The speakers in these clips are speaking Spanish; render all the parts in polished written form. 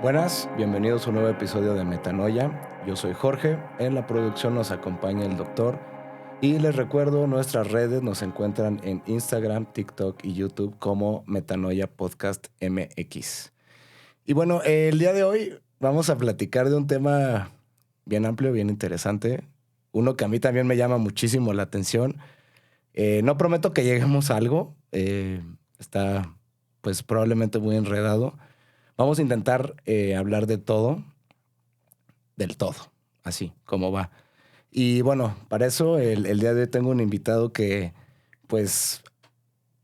Buenas, bienvenidos a un nuevo episodio de Metanoia. Yo soy Jorge, en la producción nos acompaña el doctor y les recuerdo nuestras redes nos encuentran en Instagram, TikTok y YouTube como Metanoia Podcast MX. Y bueno, el día de hoy vamos a platicar de un tema bien amplio, bien interesante, uno que a mí también me llama muchísimo la atención. No prometo que lleguemos a algo, está pues probablemente muy enredado. Vamos a intentar hablar de todo, del todo, así como va. Y bueno, para eso el día de hoy tengo un invitado que pues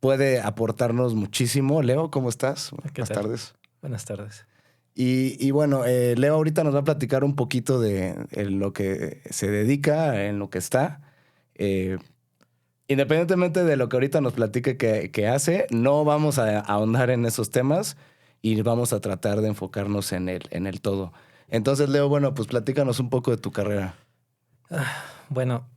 puede aportarnos muchísimo. Leo, ¿cómo estás? ¿Qué Buenas tal? tardes. Buenas tardes. Y bueno, Leo ahorita nos va a platicar un poquito de lo que se dedica, en lo que está. Eh, Independientemente de lo que ahorita nos platique que hace, no vamos a ahondar en esos temas y vamos a tratar de enfocarnos en el todo. Entonces, Leo, bueno, pues platícanos un poco de tu carrera. Bueno,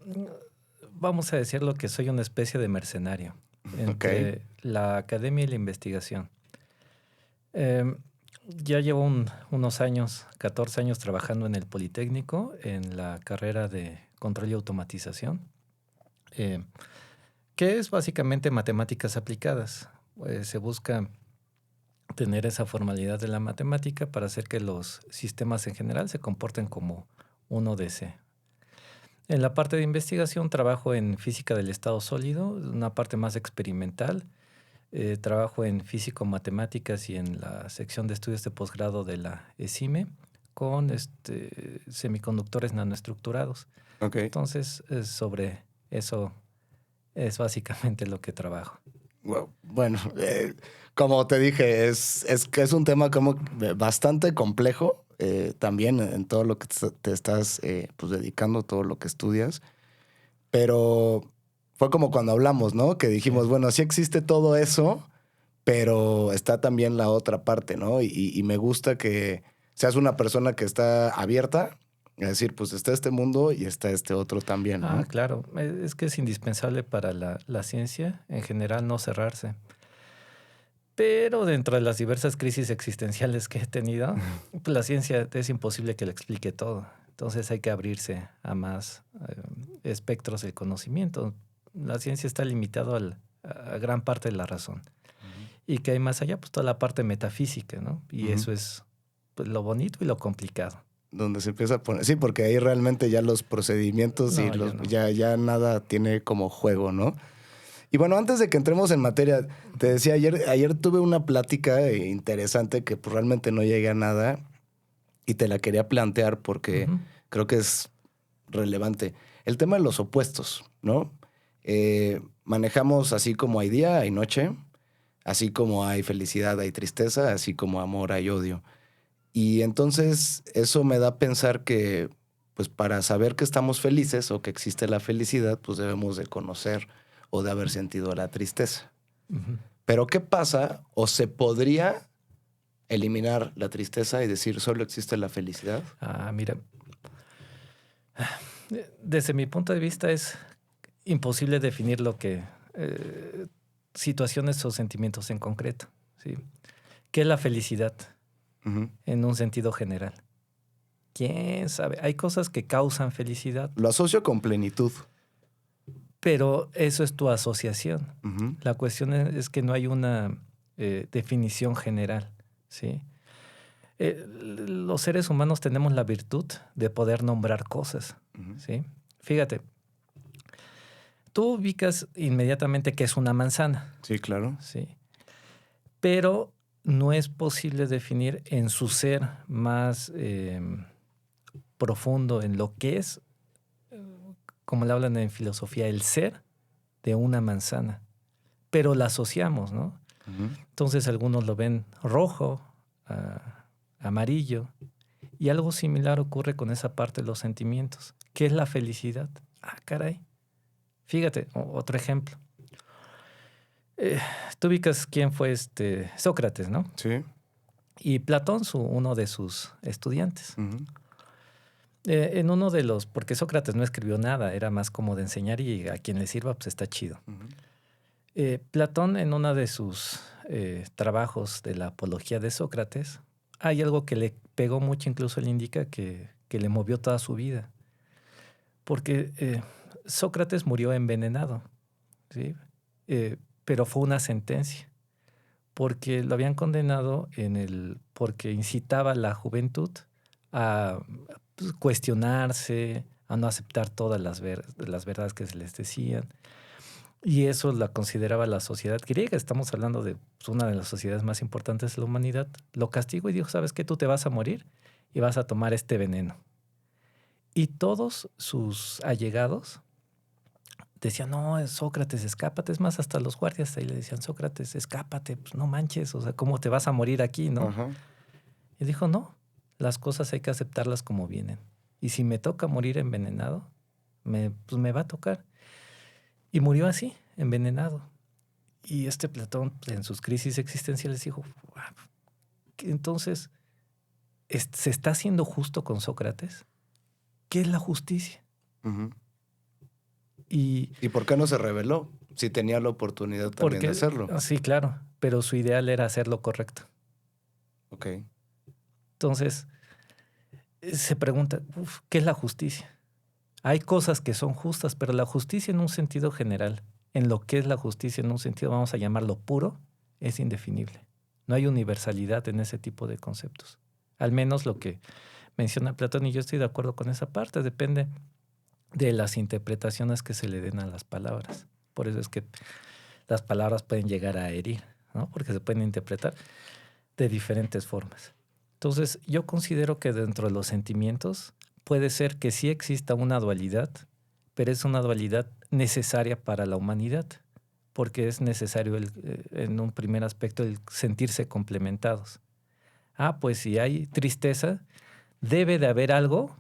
vamos a decirlo que soy una especie de mercenario Ok, entre la academia y la investigación. Eh, ya llevo unos años, 14 años trabajando en el Politécnico, en la carrera de control y automatización, eh, que es básicamente matemáticas aplicadas. Se busca tener esa formalidad de la matemática para hacer que los sistemas en general se comporten como uno desea. En la parte de investigación trabajo en física del estado sólido, una parte más experimental. Trabajo en físico-matemáticas y en la sección de estudios de posgrado de la ESIME con semiconductores nanoestructurados. ok. Entonces, sobre eso es básicamente lo que trabajo. Bueno, como te dije, que es un tema como bastante complejo también en todo lo que te estás pues dedicando, todo lo que estudias. Pero fue como cuando hablamos, ¿no? Que dijimos, Sí. bueno, sí existe todo eso, pero está también la otra parte, ¿no? Y me gusta que seas una persona que está abierta, es decir, pues está este mundo y está este otro también, ¿no? Claro, es que es indispensable para la ciencia en general no cerrarse. Pero dentro de las diversas crisis existenciales que he tenido, pues la ciencia es imposible que le explique todo. Entonces hay que abrirse a más espectros del conocimiento. La ciencia está limitada a gran parte de la razón. Ujú. Y que hay más allá, pues toda la parte metafísica, ¿no? Y Ujú. eso es pues, lo bonito y lo complicado. Donde se empieza a poner, sí, porque ahí realmente ya los procedimientos y No, ya los no. ya nada tiene como juego, ¿no? Y bueno, antes de que entremos en materia, te decía, ayer tuve una plática interesante que pues realmente no llegué a nada y te la quería plantear porque Ujú. creo que es relevante. El tema de los opuestos, ¿no? Manejamos así como hay día, hay noche, así como hay felicidad, hay tristeza, así como amor, hay odio. Y entonces eso me da a pensar que, pues para saber que estamos felices o que existe la felicidad, pues debemos de conocer o de haber sentido la tristeza. Ujú. Pero ¿qué pasa o se podría eliminar la tristeza y decir solo existe la felicidad? Mira, desde mi punto de vista es imposible definir lo que situaciones o sentimientos en concreto, ¿sí? ¿Qué es la felicidad Ujú. en un sentido general? ¿Quién sabe? Hay cosas que causan felicidad, Lo asocio con plenitud. pero eso es tu asociación. Ujú. La cuestión es que no hay una definición general, ¿sí? Los seres humanos tenemos la virtud de poder nombrar cosas, Ujú. ¿sí? Fíjate, tú ubicas inmediatamente que es una manzana, Sí, claro. ¿sí? Pero no es posible definir en su ser más profundo en lo que es, como le hablan en filosofía, el ser de una manzana. Pero la asociamos, ¿no? Ujú. Entonces algunos lo ven rojo, amarillo, y algo similar ocurre con esa parte de los sentimientos. ¿Qué es la felicidad? Caray. Fíjate, otro ejemplo. Eh, Tú ubicas quién fue Sócrates, ¿no? Sí. Y Platón, uno de sus estudiantes. Ujú. En uno de los, porque Sócrates no escribió nada, era más como de enseñar y a quien le sirva, pues está chido. Ujú. Platón, en uno de sus trabajos de la apología de Sócrates, hay algo que le pegó mucho, incluso él indica que le movió toda su vida. Porque Sócrates murió envenenado, ¿sí? Pero fue una sentencia, porque lo habían condenado porque incitaba a la juventud a pues, cuestionarse, a no aceptar todas las verdades que se les decían. Y eso la consideraba la sociedad griega. Estamos hablando de pues, una de las sociedades más importantes de la humanidad. Lo castigó y dijo, ¿sabes qué? Tú te vas a morir y vas a tomar este veneno. Y todos sus allegados decían, no, Sócrates, escápate. Es más, hasta los guardias ahí le decían, Sócrates, escápate, pues no manches, o sea, ¿cómo te vas a morir aquí, no? Ajá. Y dijo, no, las cosas hay que aceptarlas como vienen. Y si me toca morir envenenado, pues me va a tocar. Y murió así, envenenado. Y Platón, en sus crisis existenciales, dijo, "Guau, entonces, ¿se está haciendo justo con Sócrates? ¿Qué es la justicia?" Ujú. Y ¿Y por qué no se rebeló? Si tenía la oportunidad también de hacerlo. Sí, claro, pero su ideal era hacer lo correcto. Ok. Entonces, se pregunta, ¿qué es la justicia? Hay cosas que son justas, pero la justicia en un sentido general, en lo que es la justicia en un sentido, vamos a llamarlo puro, es indefinible. No hay universalidad en ese tipo de conceptos. Al menos lo que menciona Platón, y yo estoy de acuerdo con esa parte, depende de las interpretaciones que se le den a las palabras. Por eso es que las palabras pueden llegar a herir, ¿no? Porque se pueden interpretar de diferentes formas. Entonces, yo considero que dentro de los sentimientos puede ser que sí exista una dualidad, pero es una dualidad necesaria para la humanidad, porque es necesario, en un primer aspecto, el sentirse complementados. Pues si hay tristeza, debe de haber algo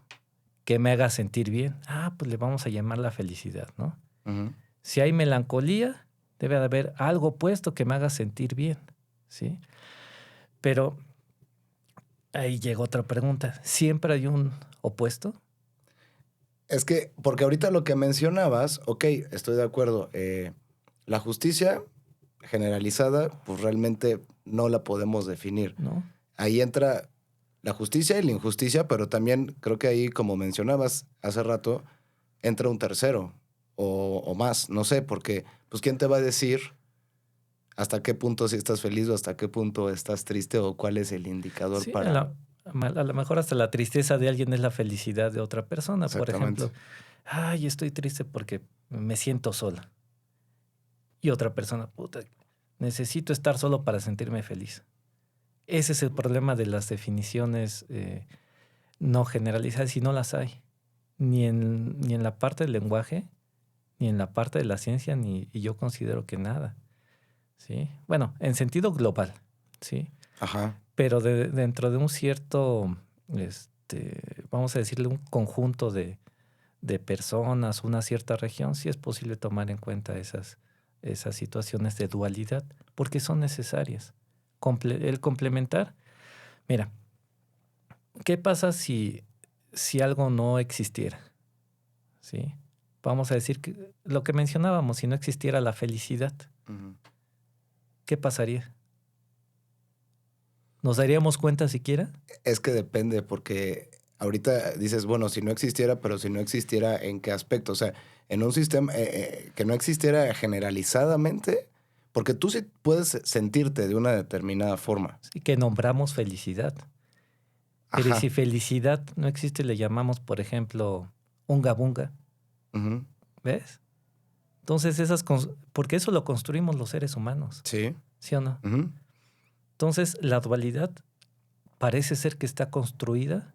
que me haga sentir bien. Pues le vamos a llamar la felicidad, ¿no? Ujú. Si hay melancolía, debe de haber algo opuesto que me haga sentir bien, ¿sí? Pero ahí llega otra pregunta. ¿Siempre hay un opuesto? Es que, porque ahorita lo que mencionabas, ok, estoy de acuerdo. La justicia generalizada, pues realmente no la podemos definir. ¿No? Ahí entra la justicia y la injusticia, pero también creo que ahí, como mencionabas hace rato, entra un tercero o más, no sé, porque pues ¿quién te va a decir hasta qué punto si estás feliz o hasta qué punto estás triste o cuál es el indicador Sí, para... a lo mejor hasta la tristeza de alguien es la felicidad de otra persona. Por Exactamente. ejemplo, estoy triste porque me siento sola. Y otra persona, puta, necesito estar solo para sentirme feliz. Ese es el problema de las definiciones no generalizadas, y no las hay. Ni en la parte del lenguaje, ni en la parte de la ciencia, y yo considero que nada. ¿Sí? Bueno, en sentido global, ¿sí? Ajá. Pero dentro de un cierto, vamos a decirle, un conjunto de personas, una cierta región, sí es posible tomar en cuenta esas situaciones de dualidad, porque son necesarias. El complementar, mira, ¿qué pasa si algo no existiera? ¿Sí? Vamos a decir que lo que mencionábamos, si no existiera la felicidad, Ujú. ¿qué pasaría? ¿Nos daríamos cuenta siquiera? Es que depende, porque ahorita dices, bueno, si no existiera, pero si no existiera, ¿en qué aspecto? O sea, en un sistema que no existiera generalizadamente, porque tú sí puedes sentirte de una determinada forma. Sí, que nombramos felicidad. Pero ¿y Ajá. si felicidad no existe, le llamamos, por ejemplo, unga bunga? Ujú. ¿Ves? Entonces, porque eso lo construimos los seres humanos, Sí. ¿sí o no? Ujú. Entonces, la dualidad parece ser que está construida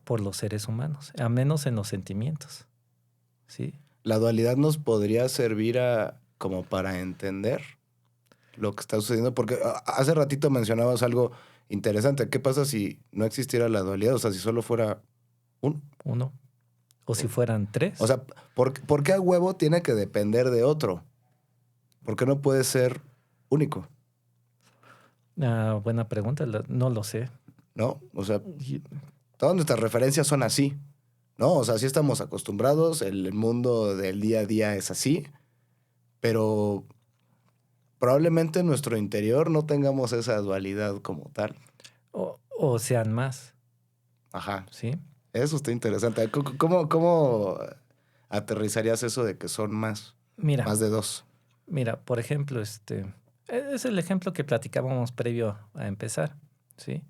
por los seres humanos, a menos en los sentimientos, ¿sí? La dualidad nos podría servir como para entender lo que está sucediendo, porque hace ratito mencionabas algo interesante. ¿Qué pasa si no existiera la dualidad? O sea, si solo fuera uno. Uno. O si fueran tres. O sea, ¿por qué a huevo tiene que depender de otro? ¿Por qué no puede ser único? Buena pregunta, no lo sé. ¿No? O sea, Y- todas nuestras referencias son así, ¿no? O sea, sí estamos acostumbrados, el mundo del día a día es así, pero probablemente en nuestro interior no tengamos esa dualidad como tal. o sean más. Ajá. ¿Sí? Eso está interesante. ¿Cómo aterrizarías eso de que son más Mira, de dos? mira, por ejemplo, es el ejemplo que platicábamos previo a empezar, ¿sí?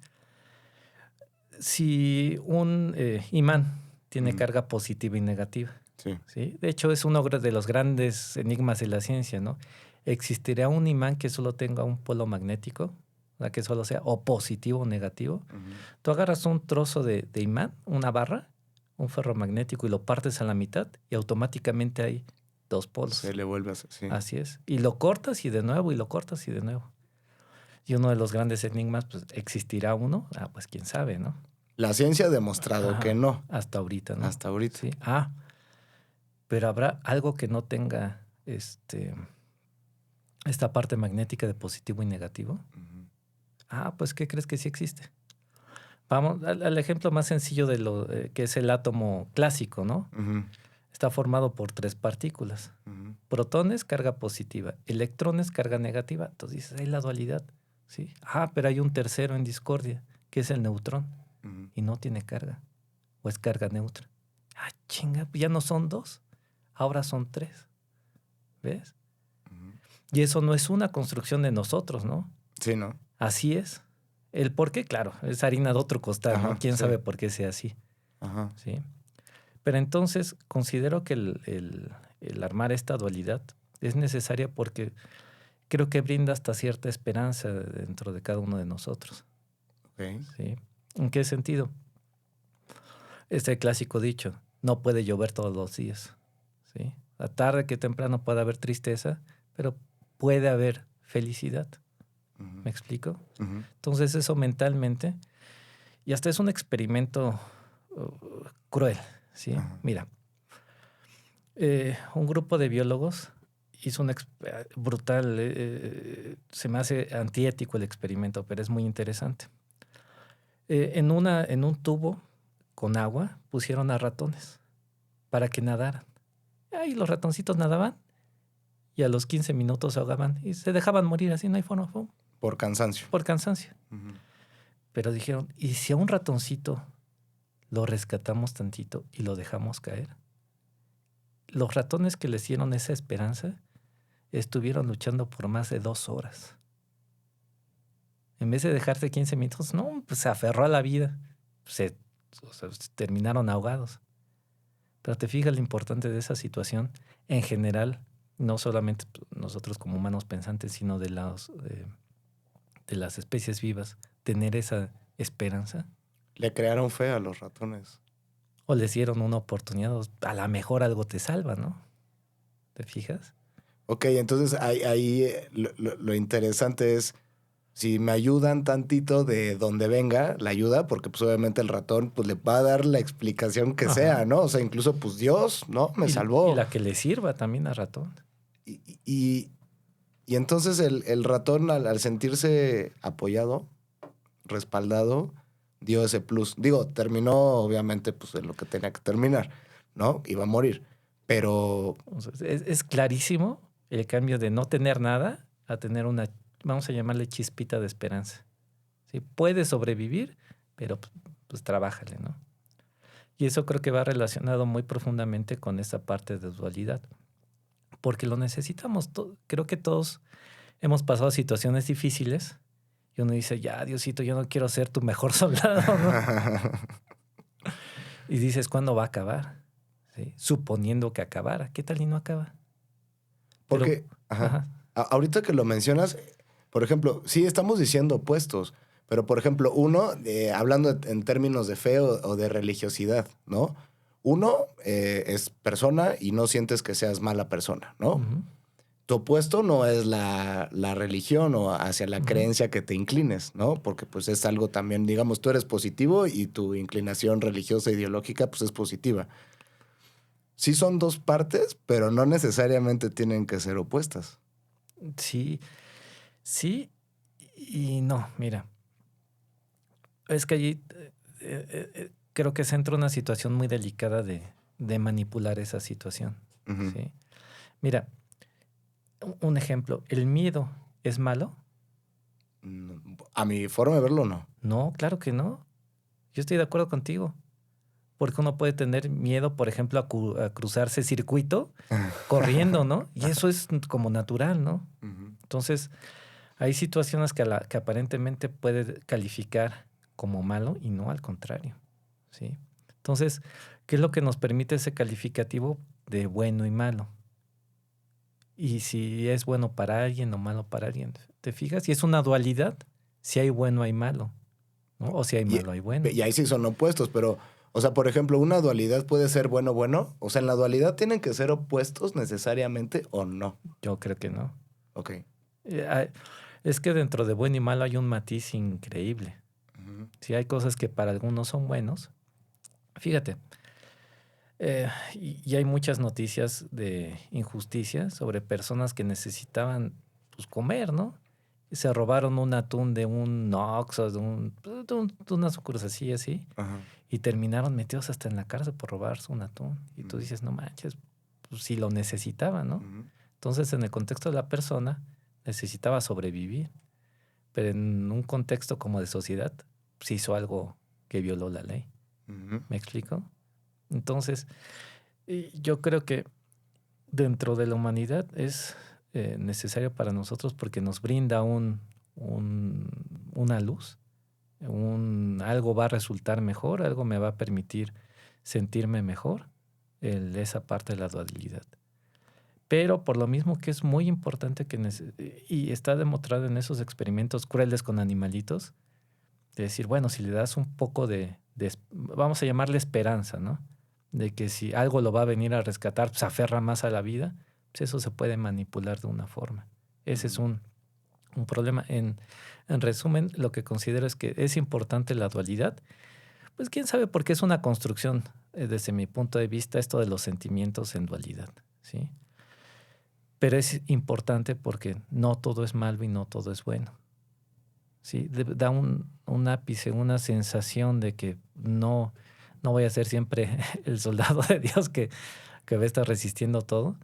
Si un imán tiene carga positiva y negativa, Sí. ¿sí? De hecho, es uno de los grandes enigmas de la ciencia, ¿no? ¿Existirá un imán que solo tenga un polo magnético? O sea, que solo sea o positivo o negativo. Tú agarras un trozo de imán, una barra, un ferromagnético, y lo partes a la mitad y automáticamente hay dos polos. Se le vuelve a hacer, sí. Así es. Y lo cortas y de nuevo, y lo cortas y de nuevo. Y uno de los grandes enigmas, pues, ¿existirá uno? Ah, pues quién sabe, ¿no? La ciencia ha demostrado que no. Hasta ahorita, ¿no? Hasta ahorita. Sí. Pero habrá algo que no tenga esta parte magnética de positivo y negativo. Pues ¿qué crees que sí existe? Vamos al ejemplo más sencillo de lo que es el átomo clásico, ¿no? Está formado por 3 partículas. Protones, carga positiva. Electrones, carga negativa. Entonces dices, hay la dualidad. ¿Sí? Pero hay un tercero en discordia, que es el neutrón. Y no tiene carga. O es carga neutra. Chinga, ya no son 2. Ahora son 3. ¿Ves? Y eso no es una construcción de nosotros, ¿no? Sí, ¿no? Así es. El por qué, claro, es harina de otro costal, ¿no? ¿Quién sabe por qué sea así? ¿Sí? Pero entonces considero que el armar esta dualidad es necesaria porque creo que brinda hasta cierta esperanza dentro de cada uno de nosotros. ¿Sí? ¿En qué sentido? Este clásico dicho, no puede llover todos los días. ¿Sí? A tarde que temprano puede haber tristeza, pero puede haber felicidad. ¿Me explico? Entonces eso mentalmente, y hasta es un experimento cruel, ¿sí? Mira, un grupo de biólogos hizo un brutal, se me hace antiético el experimento, pero es muy interesante. En un tubo con agua pusieron a ratones para que nadaran. Y los ratoncitos nadaban y a los 15 minutos se ahogaban y se dejaban morir así, no hay forma. Por cansancio. Por cansancio. Pero dijeron, ¿y si a un ratoncito lo rescatamos tantito y lo dejamos caer? Los ratones que les dieron esa esperanza estuvieron luchando por más de 2 horas. En vez de dejarse 15 minutos, no, pues se aferró a la vida. Se terminaron ahogados. Pero te fijas lo importante de esa situación en general, no solamente nosotros como humanos pensantes, sino de las especies vivas, tener esa esperanza. Le crearon fe a los ratones. O les dieron una oportunidad, a lo mejor algo te salva, ¿no? ¿Te fijas? Ok, entonces ahí lo interesante es, si me ayudan tantito de donde venga la ayuda, porque pues obviamente el ratón pues le va a dar la explicación que sea, ¿no? O sea, incluso pues Dios, ¿no? Me salvó. Y la que le sirva también al ratón. Y entonces el ratón al sentirse apoyado, respaldado, dio ese plus. Digo, terminó obviamente pues en lo que tenía que terminar, ¿no? Iba a morir, pero... O sea, es clarísimo el cambio de no tener nada a tener una, vamos a llamarle chispita de esperanza. ¿Sí? Puedes sobrevivir, pero pues trabájale, ¿no? Y eso creo que va relacionado muy profundamente con esa parte de dualidad. Porque lo necesitamos. Creo que todos hemos pasado situaciones difíciles y uno dice, ya, Diosito, yo no quiero ser tu mejor soldado, ¿no? Y dices, ¿cuándo va a acabar? ¿Sí? Suponiendo que acabara. ¿Qué tal y no acaba? Porque, ahorita que lo mencionas, por ejemplo, sí estamos diciendo opuestos, pero por ejemplo, uno, hablando en términos de fe o de religiosidad, ¿no? Uno es persona y no sientes que seas mala persona, ¿no? Tu opuesto no es la religión o hacia la creencia que te inclines, ¿no? Porque pues es algo también, digamos, tú eres positivo y tu inclinación religiosa ideológica pues es positiva. Sí son 2 partes, pero no necesariamente tienen que ser opuestas. Sí, sí y no, mira. Es que allí creo que se entra una situación muy delicada de manipular esa situación. ¿Sí? Mira, un ejemplo, ¿el miedo es malo? A mi forma de verlo, no. No, claro que no. Yo estoy de acuerdo contigo. Porque uno puede tener miedo, por ejemplo, a cruzarse circuito corriendo, ¿no? Y eso es como natural, ¿no? Entonces, hay situaciones que aparentemente puede calificar como malo y no al contrario, ¿sí? Entonces, ¿qué es lo que nos permite ese calificativo de bueno y malo? Y si es bueno para alguien o malo para alguien, ¿te fijas? Y es una dualidad. Si hay bueno, hay malo, ¿no? O si hay malo, hay bueno. Y ahí sí son opuestos, pero, o sea, por ejemplo, una dualidad puede ser bueno. O sea, en la dualidad tienen que ser opuestos necesariamente o no. Yo creo que no. Ok. Es que dentro de bueno y malo hay un matiz increíble. Si hay cosas que para algunos son buenos, fíjate, y hay muchas noticias de injusticia sobre personas que necesitaban pues, comer, ¿no? Y se robaron un atún de un Ox o de una sucursal así, Ajá. y terminaron metidos hasta en la cárcel por robarse un atún. Y tú dices, no manches, pues si lo necesitaba, ¿no? Entonces, en el contexto de la persona, necesitaba sobrevivir. Pero en un contexto como de sociedad, pues hizo algo que violó la ley. ¿Me explico? Entonces, yo creo que dentro de la humanidad es necesario para nosotros porque nos brinda una luz, algo va a resultar mejor, algo me va a permitir sentirme mejor, esa parte de la dualidad. Pero por lo mismo que es muy importante y está demostrado en esos experimentos crueles con animalitos, de decir, bueno, si le das un poco vamos a llamarle esperanza, ¿no? De que si algo lo va a venir a rescatar, se aferra más a la vida, pues eso se puede manipular de una forma. Ese es un problema. En resumen, lo que considero es que es importante la dualidad. Pues quién sabe, porque es una construcción, desde mi punto de vista, esto de los sentimientos en dualidad, ¿sí? Pero es importante porque no todo es malo y no todo es bueno. ¿Sí? Da un ápice, una sensación de que no voy a ser siempre el soldado de Dios que va a estar resistiendo todo,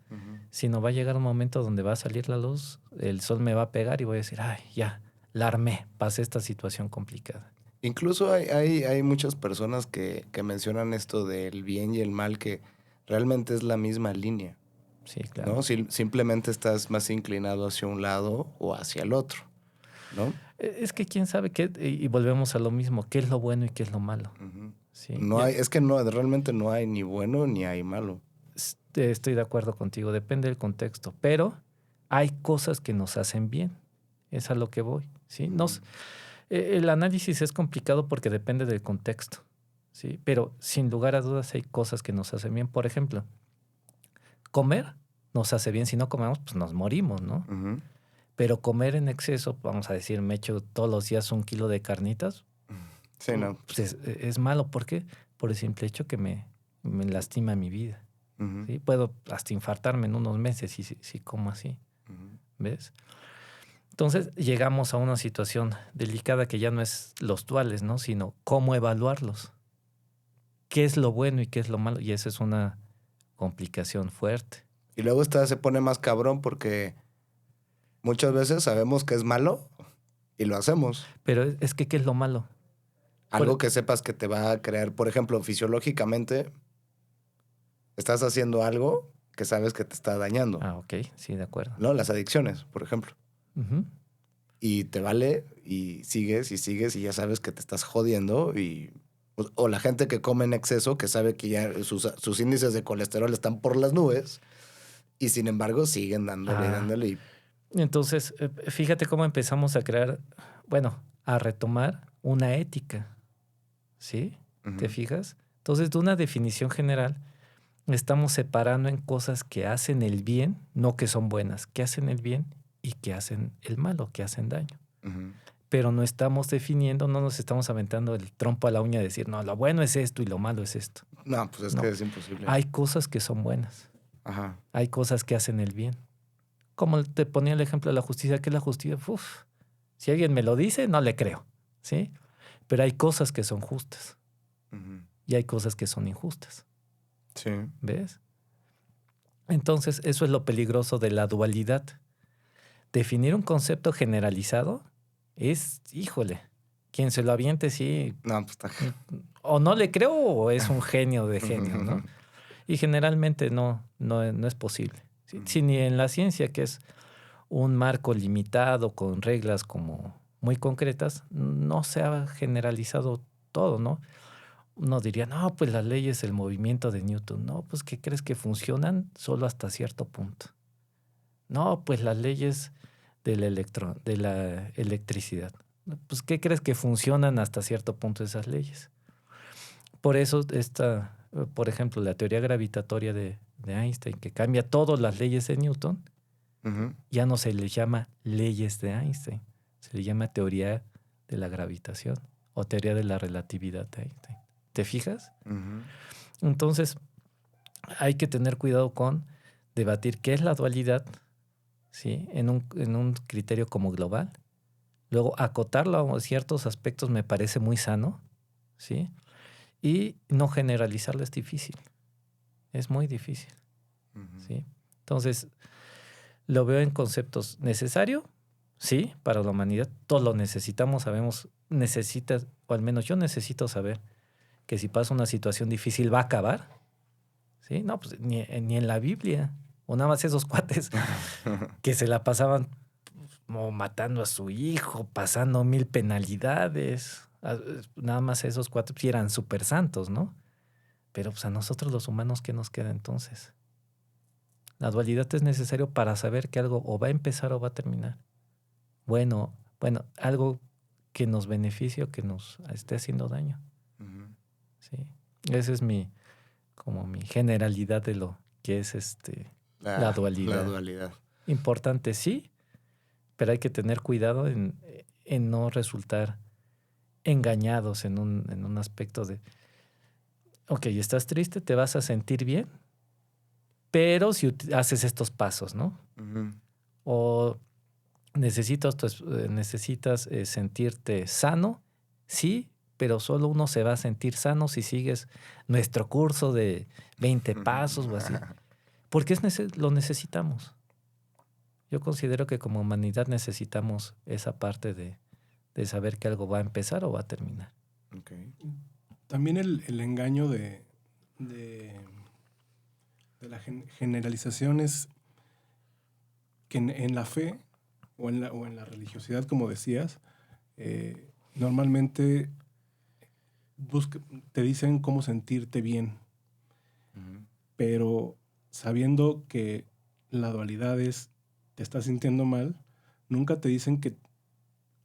sino va a llegar un momento donde va a salir la luz, el sol me va a pegar y voy a decir, ay, ya, la armé, pasé esta situación complicada. Incluso hay muchas personas que mencionan esto del bien y el mal, que realmente es la misma línea. Sí, claro. ¿No? Simplemente estás más inclinado hacia un lado o hacia el otro, ¿no? Es que quién sabe qué, y volvemos a lo mismo, qué es lo bueno y qué es lo malo. ¿Sí? Realmente no hay ni bueno ni hay malo. Estoy de acuerdo contigo, depende del contexto, pero hay cosas que nos hacen bien, es a lo que voy, ¿sí? El análisis es complicado porque depende del contexto, ¿sí? Pero sin lugar a dudas hay cosas que nos hacen bien. Por ejemplo, comer nos hace bien. Si no comemos, pues nos morimos, ¿no? Pero comer en exceso, vamos a decir, me echo todos los días 1 kilo de carnitas. Sí, no. Pues es malo. ¿Por qué? Por el simple hecho que me lastima mi vida. ¿Sí? Puedo hasta infartarme en unos meses si como así. ¿Ves? Entonces llegamos a una situación delicada que ya no es los duales, ¿no? Sino cómo evaluarlos. ¿Qué es lo bueno y qué es lo malo? Y esa es una complicación fuerte. Y luego se pone más cabrón porque muchas veces sabemos que es malo y lo hacemos. Pero es que, ¿qué es lo malo? Algo que sepas que te va a crear, por ejemplo, fisiológicamente, estás haciendo algo que sabes que te está dañando. Ah, ok, sí, de acuerdo. ¿No? Las adicciones, por ejemplo. Y te vale y sigues y ya sabes que te estás jodiendo o la gente que come en exceso, que sabe que ya sus índices de colesterol están por las nubes y sin embargo siguen dándole. Entonces, fíjate cómo empezamos a crear, a retomar una ética, ¿sí? ¿Te fijas? Entonces, de una definición general, estamos separando en cosas que hacen el bien, no que son buenas, que hacen el bien y que hacen el malo, que hacen daño. Pero no estamos definiendo, no nos estamos aventando el trompo a la uña de decir, no, lo bueno es esto y lo malo es esto. No, pues que es imposible. Hay cosas que son buenas. Ajá. Hay cosas que hacen el bien. Como te ponía el ejemplo de la justicia, ¿qué es la justicia? Si alguien me lo dice, no le creo, ¿sí? Pero hay cosas que son justas y hay cosas que son injustas. Sí. ¿Ves? Entonces, eso es lo peligroso de la dualidad. Definir un concepto generalizado híjole, quien se lo aviente, sí. No, pues está... O no le creo o es un genio de genios, ¿no? Y generalmente no es posible. ¿Sí? Si ni en la ciencia, que es un marco limitado con reglas como muy concretas, no se ha generalizado todo, ¿no? Uno diría, no, pues las leyes del movimiento de Newton, no, pues ¿qué crees que funcionan solo hasta cierto punto? No, pues las leyes del electrón, de la electricidad, pues ¿qué crees que funcionan hasta cierto punto esas leyes? Por eso por ejemplo, la teoría gravitatoria de Einstein, que cambia todas las leyes de Newton, ya no se le llama leyes de Einstein, se le llama teoría de la gravitación o teoría de la relatividad de Einstein. ¿Te fijas? Entonces, hay que tener cuidado con debatir qué es la dualidad, ¿sí? En un criterio como global. Luego, acotarlo a ciertos aspectos me parece muy sano, ¿sí? Y no generalizarlo es difícil. Es muy difícil, ¿sí? Entonces, lo veo en conceptos necesarios, sí, para la humanidad. Todos lo necesitamos, sabemos, o al menos yo necesito saber que si pasa una situación difícil va a acabar, ¿sí? No, pues ni en la Biblia. O nada más esos cuates que se la pasaban como matando a su hijo, pasando 1000 penalidades. Nada más esos cuates sí eran súper santos, ¿no? Pero pues a nosotros los humanos, ¿qué nos queda entonces? La dualidad es necesario para saber que algo o va a empezar o va a terminar. Bueno, algo que nos beneficie o que nos esté haciendo daño. Sí. Esa es mi generalidad de lo que es la dualidad. La dualidad. Importante, sí, pero hay que tener cuidado en no resultar engañados en un aspecto de, ok, estás triste, te vas a sentir bien, pero si haces estos pasos, ¿no? O necesitas sentirte sano, sí, pero solo uno se va a sentir sano si sigues nuestro curso de 20 pasos o así. Porque lo necesitamos. Yo considero que como humanidad necesitamos esa parte de saber que algo va a empezar o va a terminar. Okay. También el engaño de la generalización es que en la fe o en la religiosidad, como decías, normalmente te dicen cómo sentirte bien, pero sabiendo que la dualidad es te estás sintiendo mal, nunca te dicen que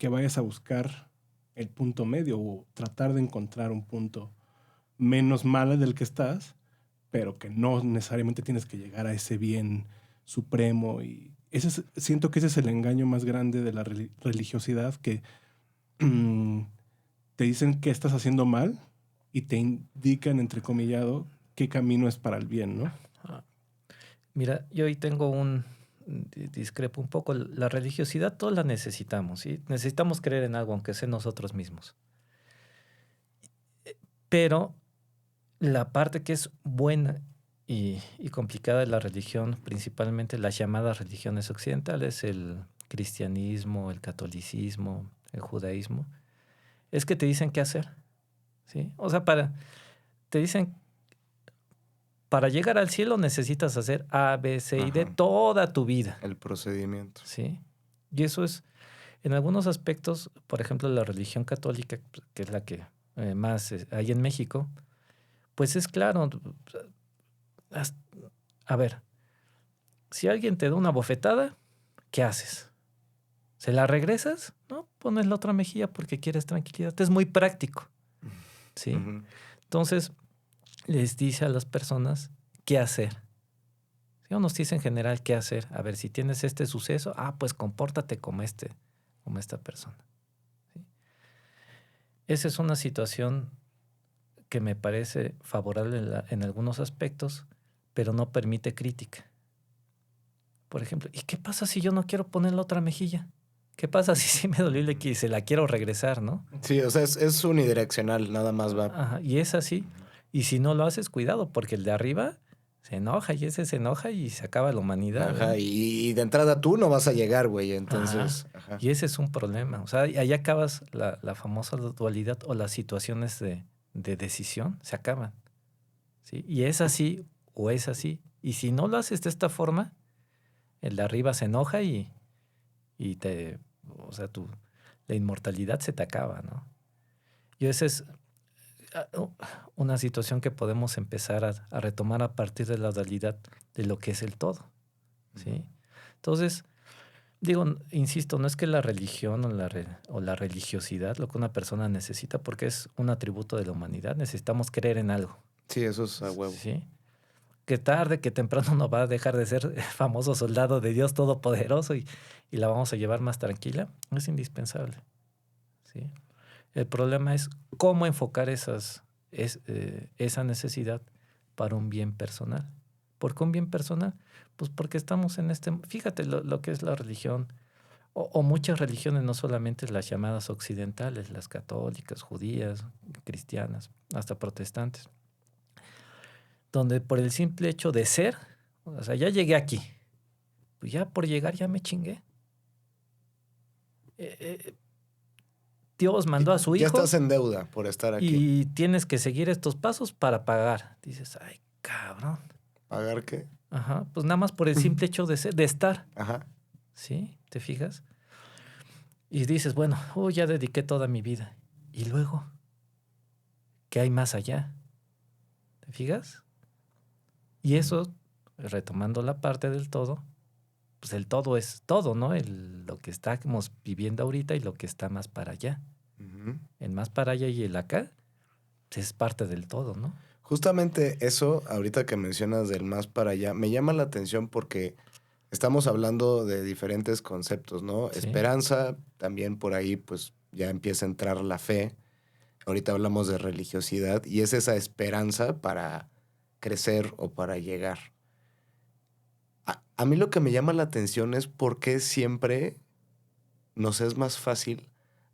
vayas a buscar el punto medio o tratar de encontrar un punto menos malo del que estás, pero que no necesariamente tienes que llegar a ese bien supremo. Y siento que ese es el engaño más grande de la religiosidad, que te dicen que estás haciendo mal y te indican, entrecomillado, qué camino es para el bien, ¿no? Mira, yo hoy discrepo un poco. La religiosidad todos la necesitamos, ¿sí? Necesitamos creer en algo, aunque sea nosotros mismos. Pero la parte que es buena y complicada de la religión, principalmente las llamadas religiones occidentales, el cristianismo, el catolicismo, el judaísmo, es que te dicen qué hacer, ¿sí? O sea, te dicen, para llegar al cielo necesitas hacer A, B, C y D toda tu vida. El procedimiento. Sí. Y eso es, en algunos aspectos, por ejemplo, la religión católica, que es la que más hay en México, pues es claro. A ver, si alguien te da una bofetada, ¿qué haces? ¿Se la regresas? No, pones la otra mejilla porque quieres tranquilidad. Es muy práctico, ¿sí? Entonces, les dice a las personas qué hacer. ¿Sí? O nos dice en general qué hacer. A ver, si tienes este suceso, pues compórtate como esta persona. ¿Sí? Esa es una situación que me parece favorable en algunos aspectos, pero no permite crítica. Por ejemplo, ¿y qué pasa si yo no quiero poner la otra mejilla? ¿Qué pasa si sí me dolió y se la quiero regresar, no? Sí, o sea, es unidireccional, nada más va. Ajá, y es así. Y si no lo haces, cuidado, porque el de arriba Se enoja y ese se enoja y se acaba la humanidad. Ajá, y de entrada tú no vas a llegar, güey, entonces... Ajá. Y ese es un problema. O sea, ahí acabas la famosa dualidad o las situaciones de decisión, se acaban. ¿Sí? Y es así o es así. Y si no lo haces de esta forma, el de arriba se enoja y te... O sea, la inmortalidad se te acaba, ¿no? Y esa es una situación que podemos empezar a retomar a partir de la dualidad de lo que es el todo, ¿sí? Entonces, digo, insisto, no es que la religión o la religiosidad, lo que una persona necesita, porque es un atributo de la humanidad, necesitamos creer en algo. Sí, eso es a huevo. ¿Sí? Que tarde, que temprano no va a dejar de ser famoso soldado de Dios Todopoderoso y la vamos a llevar más tranquila, es indispensable, ¿sí? El problema es cómo enfocar esa necesidad para un bien personal. ¿Por qué un bien personal? Pues porque estamos en fíjate lo que es la religión, o muchas religiones, no solamente las llamadas occidentales, las católicas, judías, cristianas, hasta protestantes, donde por el simple hecho de ser, o sea, ya llegué aquí, pues ya por llegar ya me chingué. Dios mandó a su hijo. Ya estás en deuda por estar aquí. Y tienes que seguir estos pasos para pagar. Dices, ay, cabrón. ¿Pagar qué? Ajá, pues nada más por el simple hecho de estar. Ajá. ¿Sí? ¿Te fijas? Y dices, bueno, ya dediqué toda mi vida. ¿Y luego? ¿Qué hay más allá? ¿Te fijas? Y eso, retomando la parte del todo, pues el todo es todo, ¿no? Lo que estamos viviendo ahorita y lo que está más para allá. Uh-huh. El más para allá y el acá, pues es parte del todo, ¿no? Justamente eso, ahorita que mencionas del más para allá, me llama la atención porque estamos hablando de diferentes conceptos, ¿no? Sí. Esperanza, también por ahí pues ya empieza a entrar la fe. Ahorita hablamos de religiosidad y es esa esperanza para crecer o para llegar. A mí lo que me llama la atención es por qué siempre nos es más fácil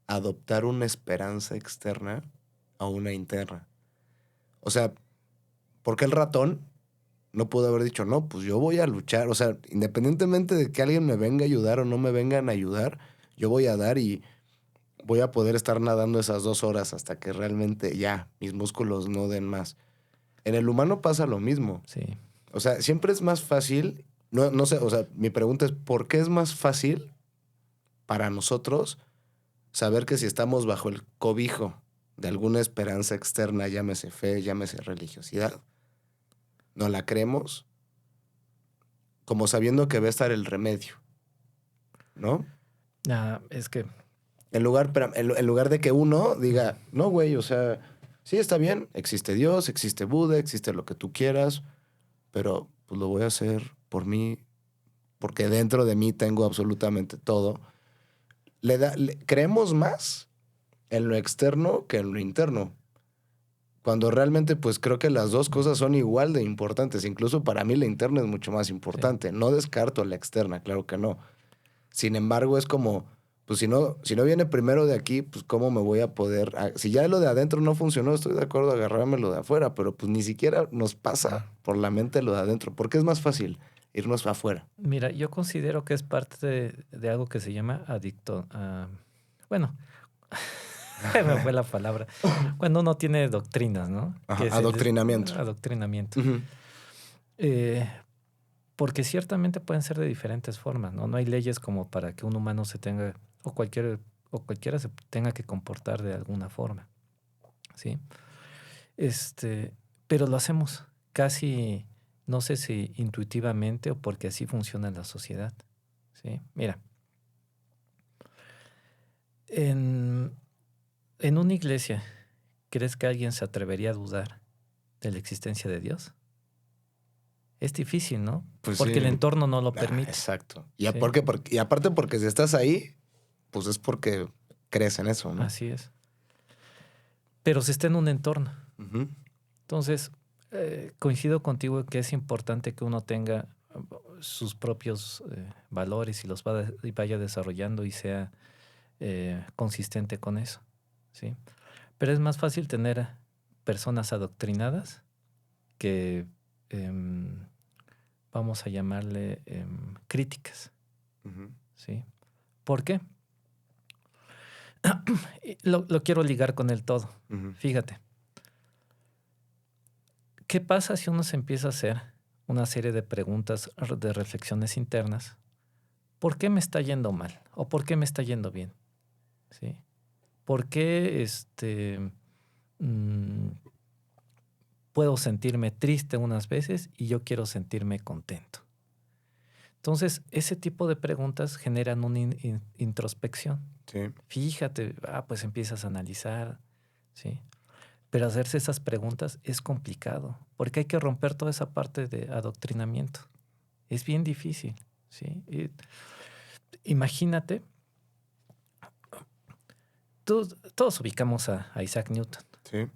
adoptar una esperanza externa a una interna. O sea, ¿por qué el ratón no pudo haber dicho, no, pues yo voy a luchar? O sea, independientemente de que alguien me venga a ayudar o no me vengan a ayudar, yo voy a dar y voy a poder estar nadando esas 2 horas hasta que realmente ya mis músculos no den más. En el humano pasa lo mismo. Sí. O sea, siempre es más fácil, no sé, o sea, mi pregunta es, ¿por qué es más fácil para nosotros saber que si estamos bajo el cobijo de alguna esperanza externa, llámese fe, llámese religiosidad, no la creemos, como sabiendo que va a estar el remedio, ¿no? Es que... En lugar de que uno diga, no, güey, o sea, sí está bien, existe Dios, existe Buda, existe lo que tú quieras, pero pues lo voy a hacer por mí, porque dentro de mí tengo absolutamente todo. Creemos más en lo externo que en lo interno. Cuando realmente, pues creo que las dos cosas son igual de importantes. Incluso para mí la interna es mucho más importante. Sí. No descarto la externa, claro que no. Sin embargo, es como, pues si no viene primero de aquí, pues cómo me voy a poder... Si ya lo de adentro no funcionó, estoy de acuerdo a agarrarme lo de afuera, pero pues ni siquiera nos pasa por la mente lo de adentro. ¿Por qué es más fácil irnos afuera? Mira, yo considero que es parte de algo que se llama adicto. Bueno... me fue la palabra. Cuando uno tiene doctrinas, ¿no? Ajá, adoctrinamiento. Adoctrinamiento. Uh-huh. Porque ciertamente pueden ser de diferentes formas, ¿no? No hay leyes como para que un humano se tenga, o cualquiera se tenga que comportar de alguna forma, ¿sí? Pero lo hacemos casi, no sé si intuitivamente o porque así funciona la sociedad, ¿sí? Mira, en una iglesia, ¿crees que alguien se atrevería a dudar de la existencia de Dios? Es difícil, ¿no? Pues porque sí. El entorno no lo permite. Exacto. Y aparte porque si estás ahí, pues es porque crees en eso, ¿no? Así es. Pero se está en un entorno. Uh-huh. Entonces, coincido contigo que es importante que uno tenga sus propios valores y los vaya desarrollando y sea consistente con eso, ¿sí? Pero es más fácil tener personas adoctrinadas que vamos a llamarle críticas. Ujú. ¿Sí? ¿Por qué? Lo quiero ligar con el todo. Ujú. Fíjate. ¿Qué pasa si uno se empieza a hacer una serie de preguntas, de reflexiones internas? ¿Por qué me está yendo mal? ¿O por qué me está yendo bien? ¿Sí? ¿Por qué puedo sentirme triste unas veces y yo quiero sentirme contento? Entonces, ese tipo de preguntas generan una introspección. Sí. Fíjate, pues empiezas a analizar, ¿sí? Pero hacerse esas preguntas es complicado, porque hay que romper toda esa parte de adoctrinamiento. Es bien difícil, ¿sí? Imagínate, todos ubicamos a Isaac Newton, Sí.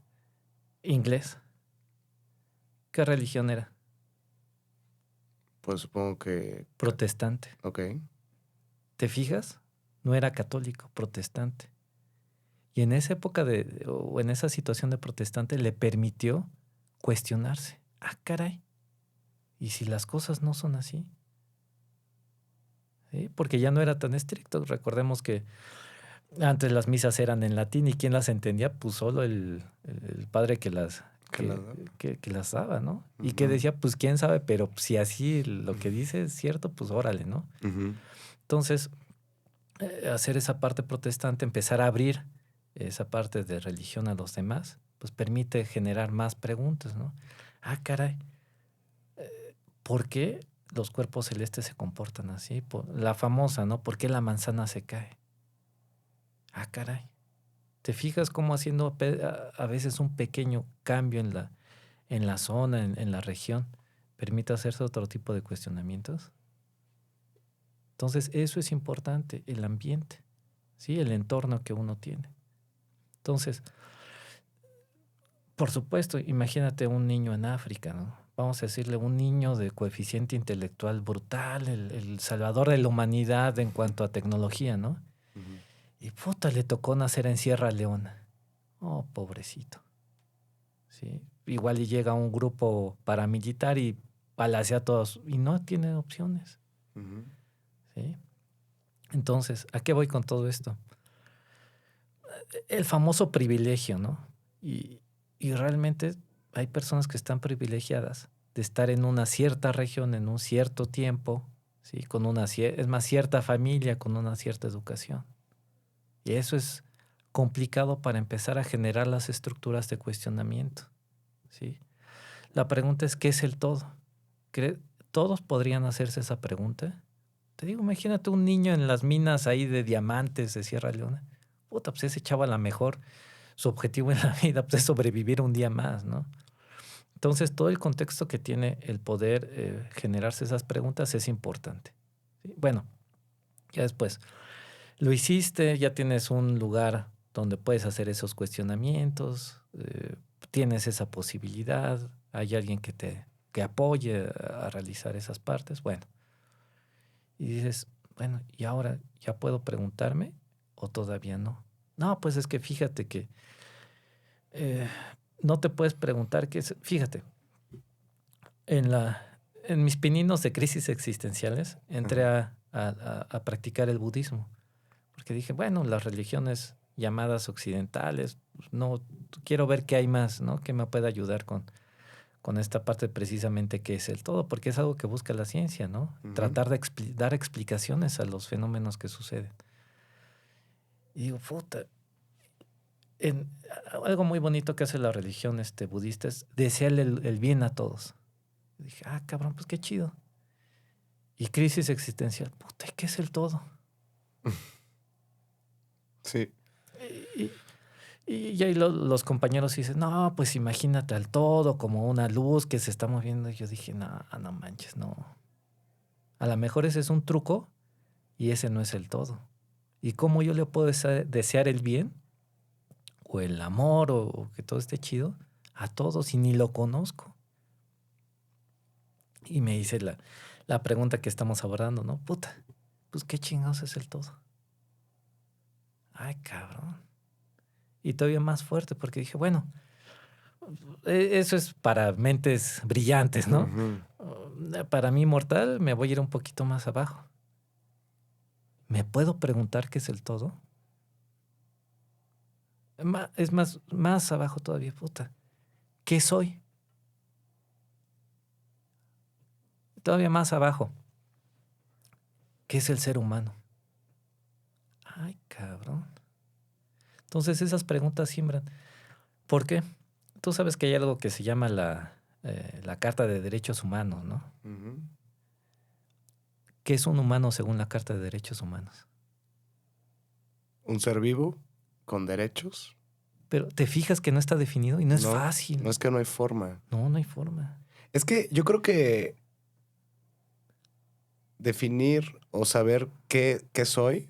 inglés. ¿Qué religión era? Pues supongo que... Protestante. Ok. ¿Te fijas? No era católico, protestante. Y en esa época o en esa situación de protestante le permitió cuestionarse. Caray, ¿y si las cosas no son así? ¿Sí? Porque ya no era tan estricto. Recordemos que antes las misas eran en latín y ¿quién las entendía? Pues solo el padre que las daba, ¿no? Y que decía, pues quién sabe, pero si así lo que dice es cierto, pues órale, ¿no? Ujú. Entonces, hacer esa parte protestante, empezar a abrir esa parte de religión a los demás, pues permite generar más preguntas, ¿no? Caray, ¿por qué los cuerpos celestes se comportan así? La famosa, ¿no? ¿Por qué la manzana se cae? Caray. ¿Te fijas cómo haciendo a veces un pequeño cambio en la zona, en la región, permite hacerse otro tipo de cuestionamientos? Entonces, eso es importante, el ambiente, ¿sí? El entorno que uno tiene. Entonces, por supuesto, imagínate un niño en África, ¿no? Vamos a decirle un niño de coeficiente intelectual brutal, el salvador de la humanidad en cuanto a tecnología, ¿no? Ujú. Y puta, le tocó nacer en Sierra Leona. Oh, pobrecito. ¿Sí? Igual y llega un grupo paramilitar y balacea a todos y no tiene opciones. Ujú. ¿Sí? Entonces, ¿a qué voy con todo esto? El famoso privilegio, ¿no? Y realmente hay personas que están privilegiadas de estar en una cierta región, en un cierto tiempo, ¿sí? Con es más, cierta familia, con una cierta educación. Y eso es complicado para empezar a generar las estructuras de cuestionamiento, ¿sí? La pregunta es, ¿qué es el todo? ¿Todos podrían hacerse esa pregunta? Te digo, imagínate un niño en las minas ahí de diamantes de Sierra Leona. Puta, pues ese chavo a lo mejor su objetivo en la vida pues, es sobrevivir un día más, ¿no? Entonces, todo el contexto que tiene el poder generarse esas preguntas es importante, ¿sí? Bueno, ya después, lo hiciste, ya tienes un lugar donde puedes hacer esos cuestionamientos, tienes esa posibilidad, hay alguien que apoye a realizar esas partes, bueno. Y dices, bueno, ¿y ahora ya puedo preguntarme o todavía no? No, pues es que fíjate que no te puedes preguntar qué es. Fíjate, en mis pininos de crisis existenciales entré a practicar el budismo. Porque dije, bueno, las religiones llamadas occidentales, pues, no, quiero ver qué hay más, ¿no? Que me pueda ayudar con esta parte precisamente que es el todo, porque es algo que busca la ciencia, ¿no? Ujú. Tratar de dar explicaciones a los fenómenos que suceden. Y digo, puta, algo muy bonito que hace la religión budista es desearle el bien a todos. Y dije, cabrón, pues qué chido. Y crisis existencial, puta, ¿qué es el todo? Sí. Y ahí los compañeros dicen, no, pues imagínate al todo como una luz que se está moviendo. Y yo dije, no manches, no. A lo mejor ese es un truco y ese no es el todo. ¿Y cómo yo le puedo desear el bien o el amor o que todo esté chido a todos y ni lo conozco? Y me dice la pregunta que estamos abordando, ¿no? Puta, pues qué chingados es el todo. Cabrón. Y todavía más fuerte porque dije, bueno, Eso es para mentes brillantes, ¿no? Para mí, mortal, me voy a ir un poquito más abajo. ¿Me puedo preguntar qué es el todo? Es más abajo todavía, puta. ¿Qué soy? Todavía más abajo. ¿Qué es el ser humano? Ay, cabrón. Entonces esas preguntas siembran. ¿Por qué? Tú sabes que hay algo que se llama la Carta de Derechos Humanos, ¿no? Ujú. ¿Qué es un humano según la Carta de Derechos Humanos? Un ser vivo con derechos. Pero te fijas que no está definido y no es No, fácil. No es que no hay forma. No hay forma. Es que yo creo que definir o saber qué soy,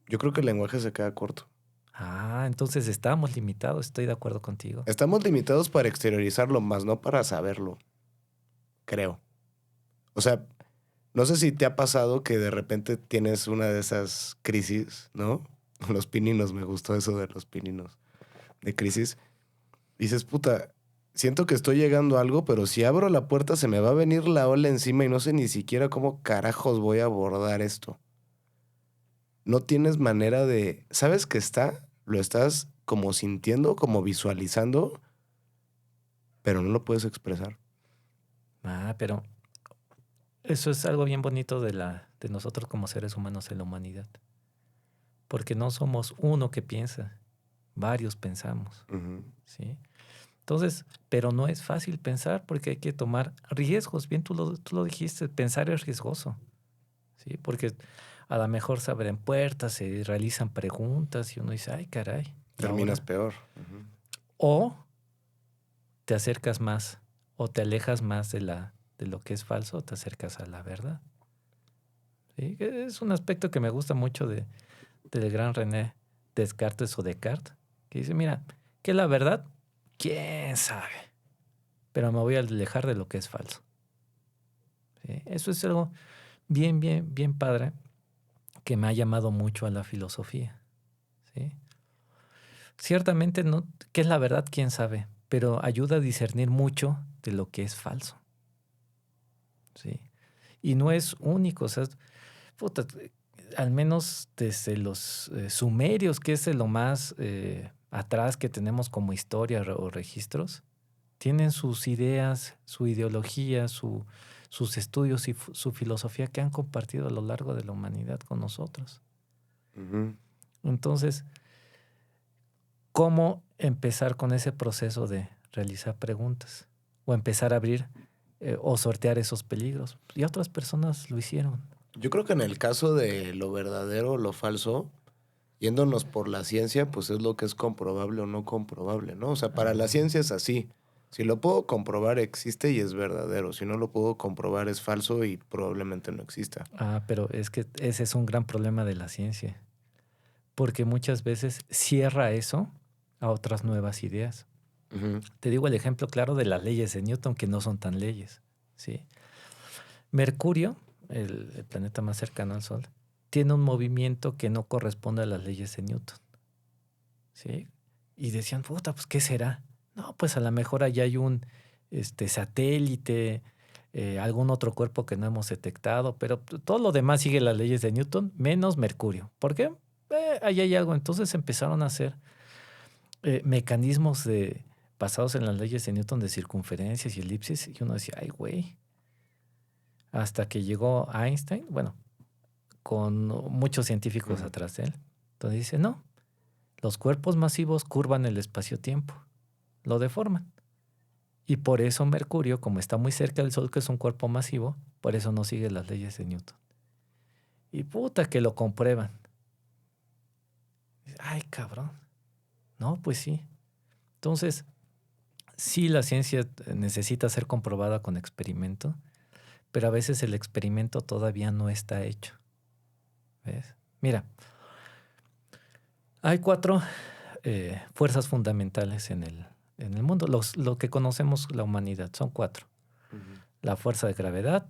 yo creo que el lenguaje se queda corto. Entonces estamos limitados, estoy de acuerdo contigo. Estamos limitados para exteriorizarlo, más no para saberlo. Creo. O sea, no sé si te ha pasado que de repente tienes una de esas crisis, ¿no? Los pininos, me gustó eso de los pininos. De crisis. Y dices, puta, siento que estoy llegando a algo, pero si abro la puerta se me va a venir la ola encima y no sé ni siquiera cómo carajos voy a abordar esto. No tienes manera de... ¿Sabes que está? Lo estás como sintiendo, como visualizando, pero no lo puedes expresar. Pero eso es algo bien bonito de nosotros como seres humanos en la humanidad. Porque no somos uno que piensa, varios pensamos. Uh-huh. ¿Sí? Entonces, pero no es fácil pensar porque hay que tomar riesgos. Bien, tú lo dijiste, pensar es riesgoso. ¿Sí? Porque a lo mejor se abren puertas, se realizan preguntas y uno dice, ay, caray. Terminas ahora. peor. Uh-huh. O te acercas más o te alejas más de lo que es falso o te acercas a la verdad. ¿Sí? Es un aspecto que me gusta mucho del gran René Descartes o Descartes, que dice, mira, ¿qué es la verdad? ¿Quién sabe? Pero me voy a alejar de lo que es falso. ¿Sí? Eso es algo bien, bien, bien padre que me ha llamado mucho a la filosofía. ¿Sí? Ciertamente, no, ¿qué es la verdad? ¿Quién sabe? Pero ayuda a discernir mucho de lo que es falso. ¿Sí? Y no es único, o sea, puta, al menos desde los sumerios, que es de lo más atrás que tenemos como historia o registros, tienen sus ideas, su ideología, sus estudios y su filosofía que han compartido a lo largo de la humanidad con nosotros. Uh-huh. Entonces, ¿cómo empezar con ese proceso de realizar preguntas? O empezar a abrir o sortear esos peligros. Y otras personas lo hicieron. Yo creo que en el caso de lo verdadero o lo falso, yéndonos por la ciencia, pues es lo que es comprobable o no comprobable, ¿no? O sea, para la ciencia es así. Si lo puedo comprobar, existe y es verdadero. Si no lo puedo comprobar, es falso y probablemente no exista. Pero es que ese es un gran problema de la ciencia. Porque muchas veces cierra eso a otras nuevas ideas. Uh-huh. Te digo el ejemplo claro de las leyes de Newton, que no son tan leyes. ¿Sí? Mercurio, el planeta más cercano al Sol, tiene un movimiento que no corresponde a las leyes de Newton. ¿Sí? Y decían, puta, pues, ¿qué será? No, pues a lo mejor allá hay un satélite, algún otro cuerpo que no hemos detectado, pero todo lo demás sigue las leyes de Newton, menos Mercurio. ¿Por qué? Allá hay algo. Entonces empezaron a hacer mecanismos basados en las leyes de Newton de circunferencias y elipsis, y uno decía, ay, güey. Hasta que llegó Einstein, bueno, con muchos científicos atrás de él. Entonces dice, no, los cuerpos masivos curvan el espacio-tiempo, lo deforman. Y por eso Mercurio, como está muy cerca del Sol, que es un cuerpo masivo, por eso no sigue las leyes de Newton. Y puta que lo comprueban. Ay, cabrón. No, pues sí. Entonces, sí, la ciencia necesita ser comprobada con experimento, pero a veces el experimento todavía no está hecho. ¿Ves? Mira, hay 4 fuerzas fundamentales en el mundo. Lo que conocemos la humanidad son 4. Uh-huh. La fuerza de gravedad,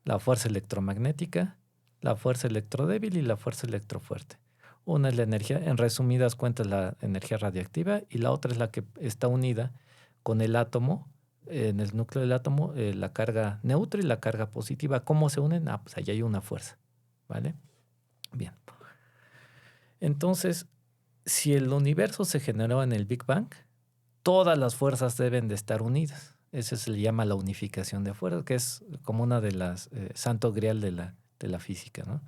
la fuerza electromagnética, la fuerza electrodébil y la fuerza electrofuerte. Una es la energía, en resumidas cuentas, la energía radiactiva, y la otra es la que está unida con el átomo, en el núcleo del átomo, la carga neutra y la carga positiva. ¿Cómo se unen? Pues ahí hay una fuerza, ¿vale? Bien. Entonces, si el universo se generó en el Big Bang, todas las fuerzas deben de estar unidas. Eso se le llama la unificación de fuerzas, que es como una de las santo grial de la física, ¿no?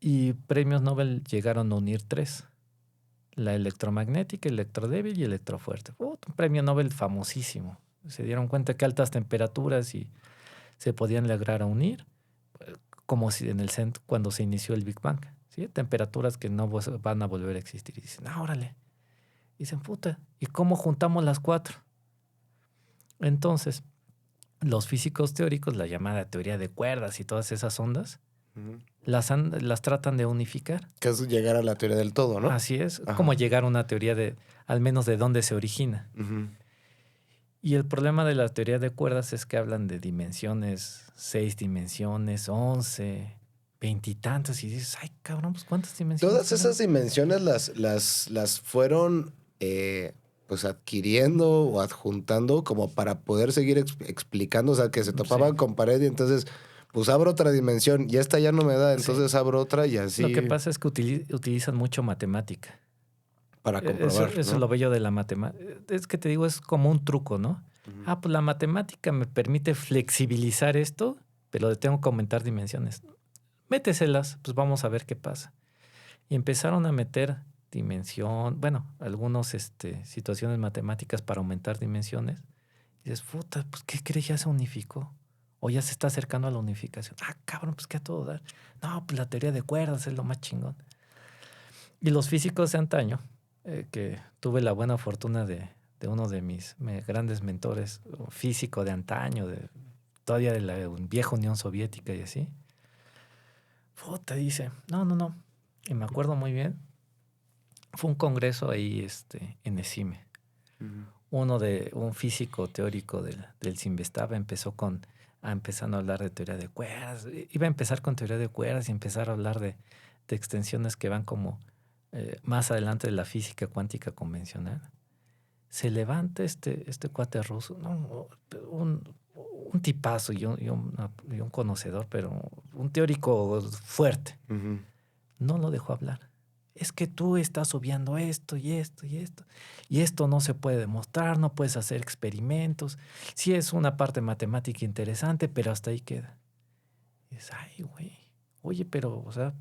Y premios Nobel llegaron a unir 3. La electromagnética, electrodébil y electrofuerte. Un premio Nobel famosísimo. Se dieron cuenta que altas temperaturas se podían lograr a unir, como si en el centro, cuando se inició el Big Bang. ¿Sí? Temperaturas que no van a volver a existir. Y dicen, órale. Y dicen, puta, ¿y cómo juntamos las 4? Entonces, los físicos teóricos, la llamada teoría de cuerdas y todas esas ondas, las tratan de unificar. Que es llegar a la teoría del todo, ¿no? Así es, Ajá. como llegar a una teoría al menos de dónde se origina. Uh-huh. Y el problema de la teoría de cuerdas es que hablan de dimensiones, 6 dimensiones, 11, 20 y tantas, y dices, ay, cabrón, pues ¿cuántas dimensiones? Todas esas dimensiones las fueron pues adquiriendo o adjuntando como para poder seguir explicando, o sea, que se topaban con pared y entonces pues abro otra dimensión y esta ya no me da, entonces abro otra y así. Lo que pasa es que utilizan mucho matemática. Para comprobar, eso es lo bello de la matemática. Es que te digo, es como un truco, ¿no? Uh-huh. Pues la matemática me permite flexibilizar esto, pero le tengo que aumentar dimensiones. Méteselas, pues vamos a ver qué pasa. Y empezaron a meter dimensión, algunas situaciones matemáticas para aumentar dimensiones. Y dices, puta, pues ¿qué crees? Ya se unificó. O ya se está acercando a la unificación. Cabrón, pues ¿qué a todo dar? No, pues la teoría de cuerdas es lo más chingón. Y los físicos de antaño, que tuve la buena fortuna de uno de mis grandes mentores, físico de antaño, todavía de la vieja Unión Soviética y así, puta, dice, no. Y me acuerdo muy bien, fue un congreso ahí en ESIME. Uh-huh. Un físico teórico del CIMBESTAB empezando a hablar de teoría de cuerdas. Iba a empezar con teoría de cuerdas y empezar a hablar de extensiones que van como más adelante de la física cuántica convencional. Se levanta este cuate ruso, ¿no? un tipazo y un conocedor, pero un teórico fuerte. Uh-huh. No lo dejó hablar. Es que tú estás obviando esto y esto y esto. Y esto no se puede demostrar, no puedes hacer experimentos. Sí es una parte matemática interesante, pero hasta ahí queda. Y dices, ay, güey. Oye, pero, o sea,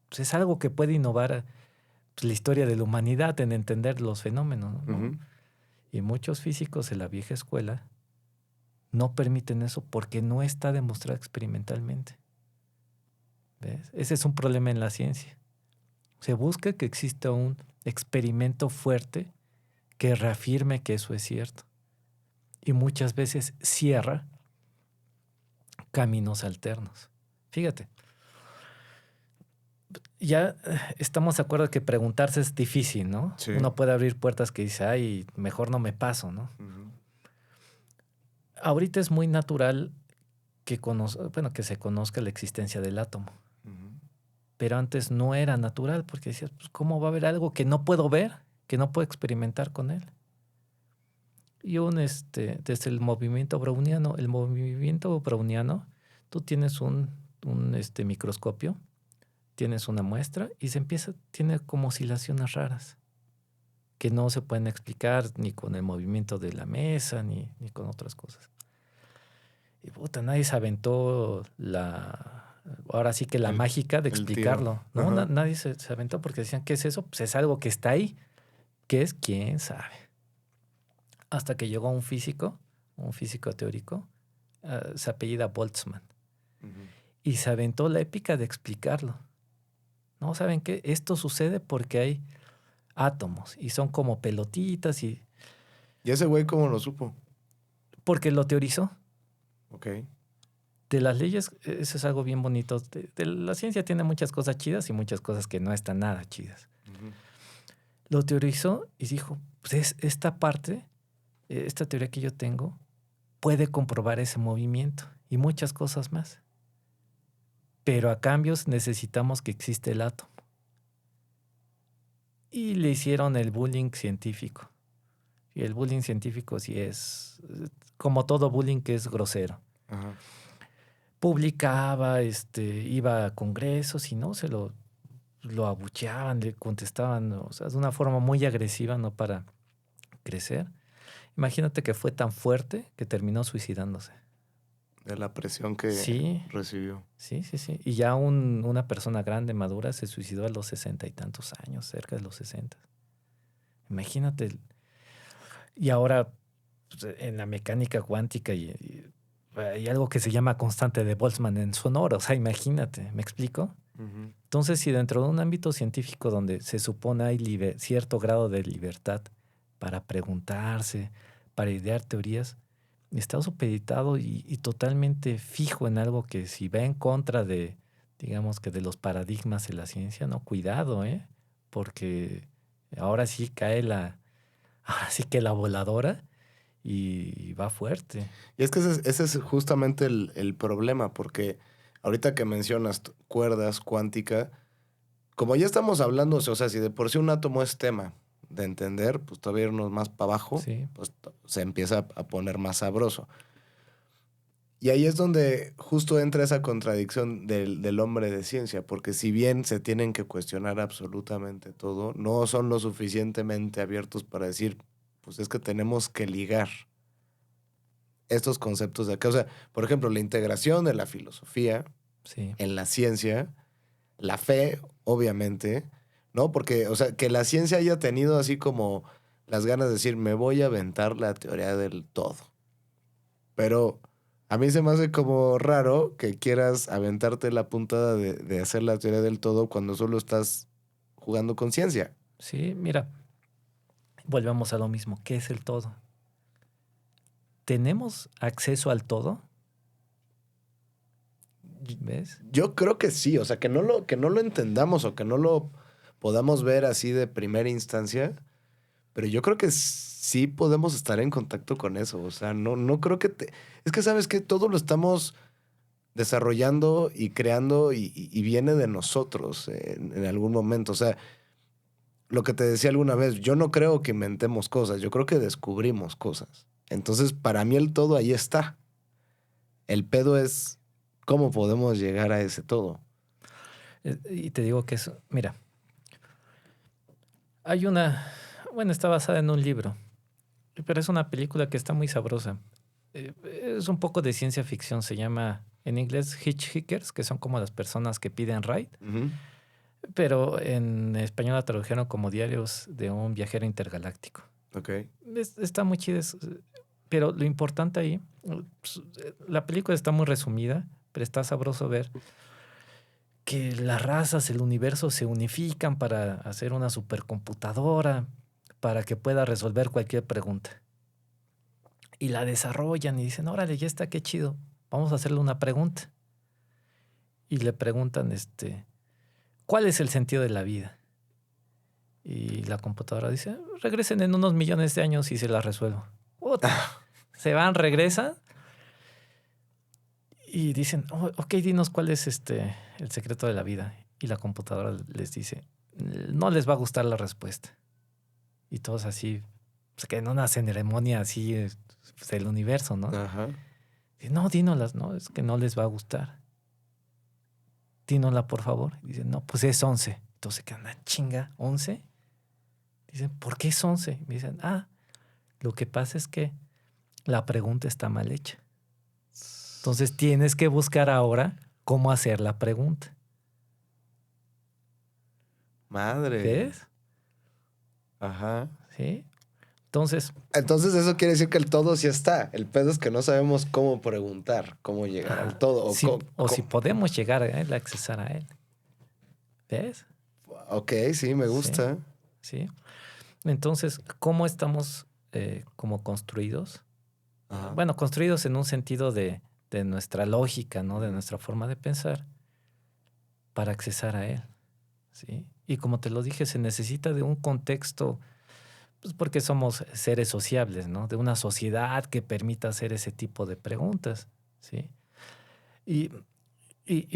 pues es algo que puede innovar pues, la historia de la humanidad en entender los fenómenos, ¿no? Uh-huh. Y muchos físicos de la vieja escuela no permiten eso porque no está demostrado experimentalmente. ¿Ves? Ese es un problema en la ciencia. Se busca que exista un experimento fuerte que reafirme que eso es cierto. Y muchas veces cierra caminos alternos. Fíjate, ya estamos de acuerdo que preguntarse es difícil, ¿no? Sí. Uno puede abrir puertas que dice, ay, mejor no me paso, ¿no? Uh-huh. Ahorita es muy natural que se conozca la existencia del átomo. Uh-huh. Pero antes no era natural porque decías, pues, ¿cómo va a haber algo que no puedo ver, que no puedo experimentar con él? Y desde el movimiento browniano, tú tienes un microscopio, tienes una muestra y tiene como oscilaciones raras que no se pueden explicar ni con el movimiento de la mesa ni con otras cosas. Y puta, nadie se aventó ahora sí que la mágica de explicarlo, ¿no? Uh-huh. Nadie se aventó porque decían, ¿qué es eso? Pues es algo que está ahí. ¿Qué es? ¿Quién sabe? Hasta que llegó un físico teórico, se apellida Boltzmann, uh-huh. Y se aventó la épica de explicarlo. ¿No? ¿Saben qué? Esto sucede porque hay átomos y son como pelotitas y... ¿Y ese güey cómo lo supo? Porque lo teorizó. Ok. De las leyes, eso es algo bien bonito. La ciencia tiene muchas cosas chidas y muchas cosas que no están nada chidas. Uh-huh. Lo teorizó y dijo, pues esta teoría que yo tengo puede comprobar ese movimiento y muchas cosas más. Pero a cambio necesitamos que existe el átomo. y le hicieron el bullying científico. Y el bullying científico sí es, como todo bullying, que es grosero. Ajá. Publicaba, iba a congresos y no, lo abucheaban, le contestaban, ¿no? O sea, de una forma muy agresiva, ¿no? Para crecer. Imagínate que fue tan fuerte que terminó suicidándose. De la presión que Sí, recibió. sí. Y ya una persona grande, madura, se suicidó a los 60 y tantos años, cerca de los 60. Imagínate. Y ahora, pues, en la mecánica cuántica hay algo que se llama constante de Boltzmann en Sonora. O sea, imagínate, ¿me explico? Ujú. Entonces, si dentro de un ámbito científico donde se supone hay cierto grado de libertad para preguntarse, para idear teorías, está supeditado y totalmente fijo en algo que si va en contra de, digamos que de los paradigmas de la ciencia, no, cuidado, ¿eh? Porque ahora sí ahora sí que la voladora y va fuerte. Y es que ese es justamente el problema, porque ahorita que mencionas cuerdas cuántica, como ya estamos hablando, o sea, si de por sí un átomo es tema de entender, pues todavía irnos más para abajo, Sí, pues se empieza a poner más sabroso. Y ahí es donde justo entra esa contradicción del hombre de ciencia, porque si bien se tienen que cuestionar absolutamente todo, no son lo suficientemente abiertos para decir, pues es que tenemos que ligar estos conceptos de acá. O sea, por ejemplo, la integración de la filosofía sí. en la ciencia, la fe, obviamente, ¿no? Porque, o sea, que la ciencia haya tenido así como las ganas de decir, me voy a aventar la teoría del todo. Pero a mí se me hace como raro que quieras aventarte la puntada de hacer la teoría del todo cuando solo estás jugando con ciencia. Sí, mira, volvemos a lo mismo. ¿Qué es el todo? ¿Tenemos acceso al todo? ¿Ves? Yo creo que sí, o sea, que no lo entendamos o que no lo podamos ver así de primera instancia, pero yo creo que sí podemos estar en contacto con eso. O sea, no creo que Es que sabes que todo lo estamos desarrollando y creando y viene de nosotros en algún momento. O sea, lo que te decía alguna vez, yo no creo que inventemos cosas, yo creo que descubrimos cosas. Entonces, para mí el todo ahí está. El pedo es cómo podemos llegar a ese todo. Y te digo que eso, mira, hay bueno, está basada en un libro, pero es una película que está muy sabrosa. Es un poco de ciencia ficción, se llama en inglés Hitchhikers, que son como las personas que piden ride, Ujú. pero en español la tradujeron como diarios de un viajero intergaláctico. Ok. Está muy chido, pero lo importante ahí, pues, la película está muy resumida, pero está sabroso ver que las razas, el universo se unifican para hacer una supercomputadora para que pueda resolver cualquier pregunta. Y la desarrollan y dicen, órale, ya está, qué chido, vamos a hacerle una pregunta. Y le preguntan, ¿cuál es el sentido de la vida? Y la computadora dice, regresen en unos millones de años y se la resuelvo. Puta. Se van, regresan y dicen, ok, dinos cuál es el secreto de la vida. Y la computadora les dice, no les va a gustar la respuesta. Y todos así, pues, que en una ceremonia así del universo, ¿no? Ajá. Y, no, dínolas, no, es que no les va a gustar. Dínosla, por favor. Y dicen, no, pues es 11. Entonces, ¿qué anda chinga? ¿11? Dicen, ¿por qué es 11? Y me dicen, lo que pasa es que la pregunta está mal hecha. Entonces tienes que buscar ahora cómo hacer la pregunta. Madre. ¿Ves? Ajá. ¿Sí? Entonces, Entonces eso quiere decir que el todo sí está. El pedo es que no sabemos cómo preguntar, cómo llegar al todo. si podemos llegar a él, accesar a él. ¿Ves? Ok, sí, me gusta. Sí. Entonces, ¿cómo estamos como construidos? Ajá. Bueno, construidos en un sentido de nuestra lógica, ¿no? De nuestra forma de pensar para accesar a él. ¿Sí? Y como te lo dije, se necesita de un contexto, pues porque somos seres sociables, ¿no? De una sociedad que permita hacer ese tipo de preguntas, ¿sí? Y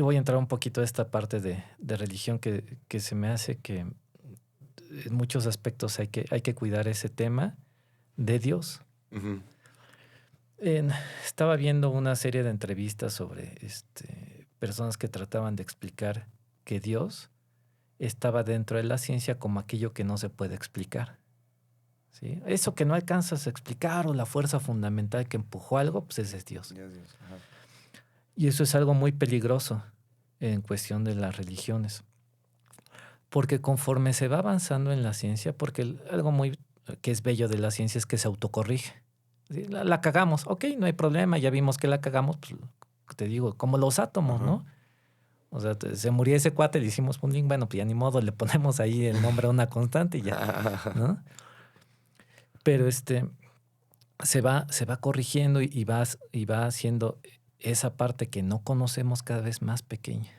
voy a entrar un poquito a esta parte de religión que se me hace que en muchos aspectos hay que cuidar ese tema de Dios. Ujú. Estaba viendo una serie de entrevistas sobre personas que trataban de explicar que Dios estaba dentro de la ciencia como aquello que no se puede explicar. ¿Sí? Eso que no alcanzas a explicar o la fuerza fundamental que empujó algo, pues ese es Dios. Ya, Dios. Ajá. Y eso es algo muy peligroso en cuestión de las religiones. Porque conforme se va avanzando en la ciencia, porque algo muy que es bello de la ciencia es que se autocorrige. ¿Sí? La cagamos, ok, no hay problema, ya vimos que la cagamos, pues te digo, como los átomos, Ajá. ¿no? O sea, se murió ese cuate, le hicimos un link, bueno, pues ya ni modo, le ponemos ahí el nombre a una constante y ya, ¿no? Pero se va corrigiendo y va haciendo esa parte que no conocemos cada vez más pequeña.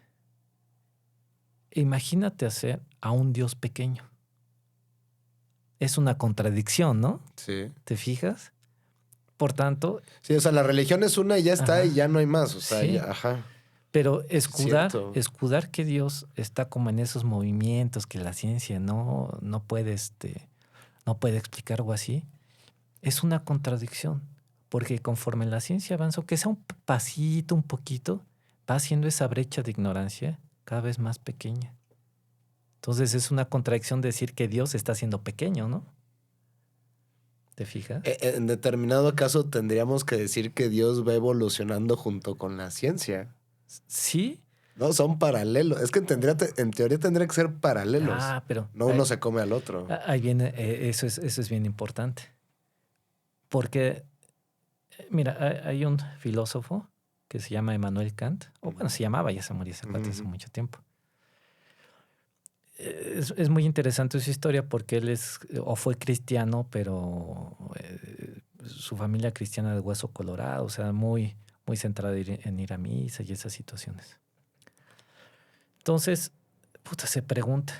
Imagínate hacer a un Dios pequeño. Es una contradicción, ¿no? Sí. ¿Te fijas? Por tanto, Sí, o sea, la religión es una y ya está Ajá. y ya no hay más. O sea, Sí. ya, ajá. pero Cierto. escudar que Dios está como en esos movimientos que la ciencia no puede, no puede explicar o así, es una contradicción. Porque conforme la ciencia avanza, que sea un pasito, un poquito, va haciendo esa brecha de ignorancia cada vez más pequeña. Entonces es una contradicción decir que Dios está siendo pequeño, ¿no? ¿Te fijas? En determinado caso tendríamos que decir que Dios va evolucionando junto con la ciencia. Sí. No, son paralelos. Es que en teoría tendría que ser paralelos. Pero No uno se come al otro. ahí viene, eso es bien importante. Porque, mira, hay un filósofo que se llama Immanuel Kant, o bueno, se llamaba, ya se murió ese cuate hace mucho tiempo. Es muy interesante su historia porque él fue cristiano, pero su familia cristiana de hueso colorado, o sea, muy centrada en ir a misa y esas situaciones. Entonces, se pregunta,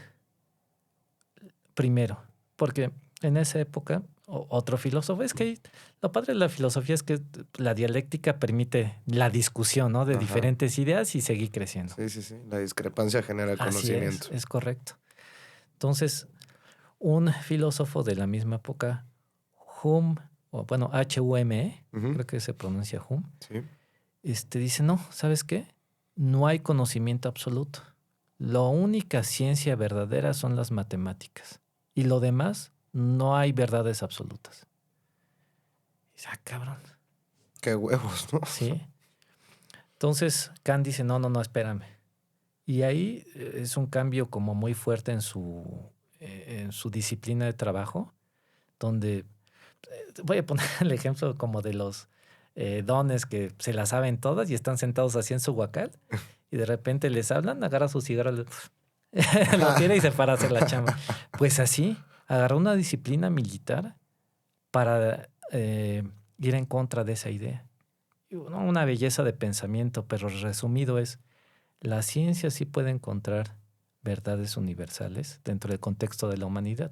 primero, porque en esa época, otro filósofo, es que lo padre de la filosofía es que la dialéctica permite la discusión, ¿no? De diferentes ideas y seguir creciendo. Sí. La discrepancia genera conocimiento. Así es correcto. Entonces, un filósofo de la misma época, Hume, o bueno, Hume, creo que se pronuncia Hume, dice, no, ¿sabes qué? No hay conocimiento absoluto. La única ciencia verdadera son las matemáticas. Y lo demás, no hay verdades absolutas. Y dice, cabrón. Qué huevos, ¿no? Sí. Entonces, Kant dice, no, espérame. Y ahí es un cambio como muy fuerte en su disciplina de trabajo, donde voy a poner el ejemplo como de los dones que se la saben todas y están sentados así en su huacal y de repente les hablan, agarra su cigarro, lo tira y se para a hacer la chamba. Pues así, agarró una disciplina militar para ir en contra de esa idea. Una belleza de pensamiento, pero resumido es, la ciencia sí puede encontrar verdades universales dentro del contexto de la humanidad.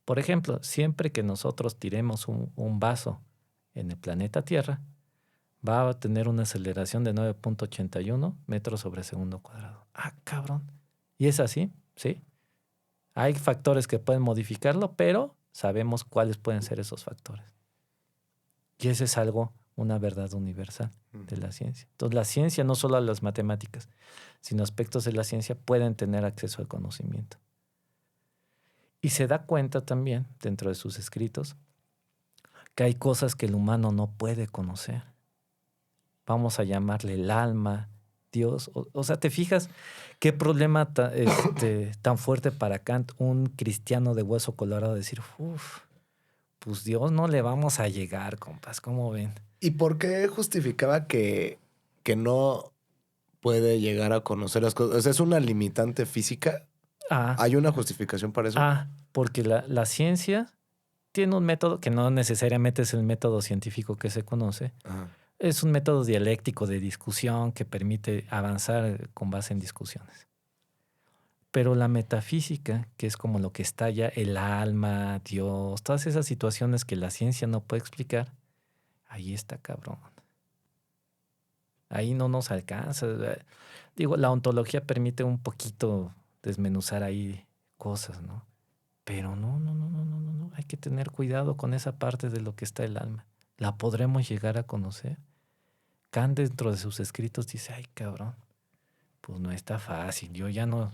Por ejemplo, siempre que nosotros tiremos un vaso en el planeta Tierra, va a tener una aceleración de 9.81 metros sobre segundo cuadrado. Cabrón. Y es así, ¿sí? Hay factores que pueden modificarlo, pero sabemos cuáles pueden ser esos factores. Y ese es algo, una verdad universal de la ciencia. Entonces, la ciencia, no solo las matemáticas, sino aspectos de la ciencia pueden tener acceso al conocimiento. Y se da cuenta también, dentro de sus escritos, que hay cosas que el humano no puede conocer. Vamos a llamarle el alma, Dios. O sea, ¿te fijas qué problema tan fuerte para Kant, un cristiano de hueso colorado, decir, pues Dios no le vamos a llegar, compas, ¿cómo ven? ¿Y por qué justificaba que no puede llegar a conocer las cosas? O sea, ¿es una limitante física? ¿Hay una justificación para eso? Porque la ciencia tiene un método que no necesariamente es el método científico que se conoce. Es un método dialéctico de discusión que permite avanzar con base en discusiones. Pero la metafísica, que es como lo que está ya, el alma, Dios, todas esas situaciones que la ciencia no puede explicar, ahí está cabrón. Ahí no nos alcanza. Digo, la ontología permite un poquito desmenuzar ahí cosas, ¿no? Pero no. Hay que tener cuidado con esa parte de lo que está el alma. ¿La podremos llegar a conocer? Kant dentro de sus escritos dice, ay cabrón, pues no está fácil. Yo ya no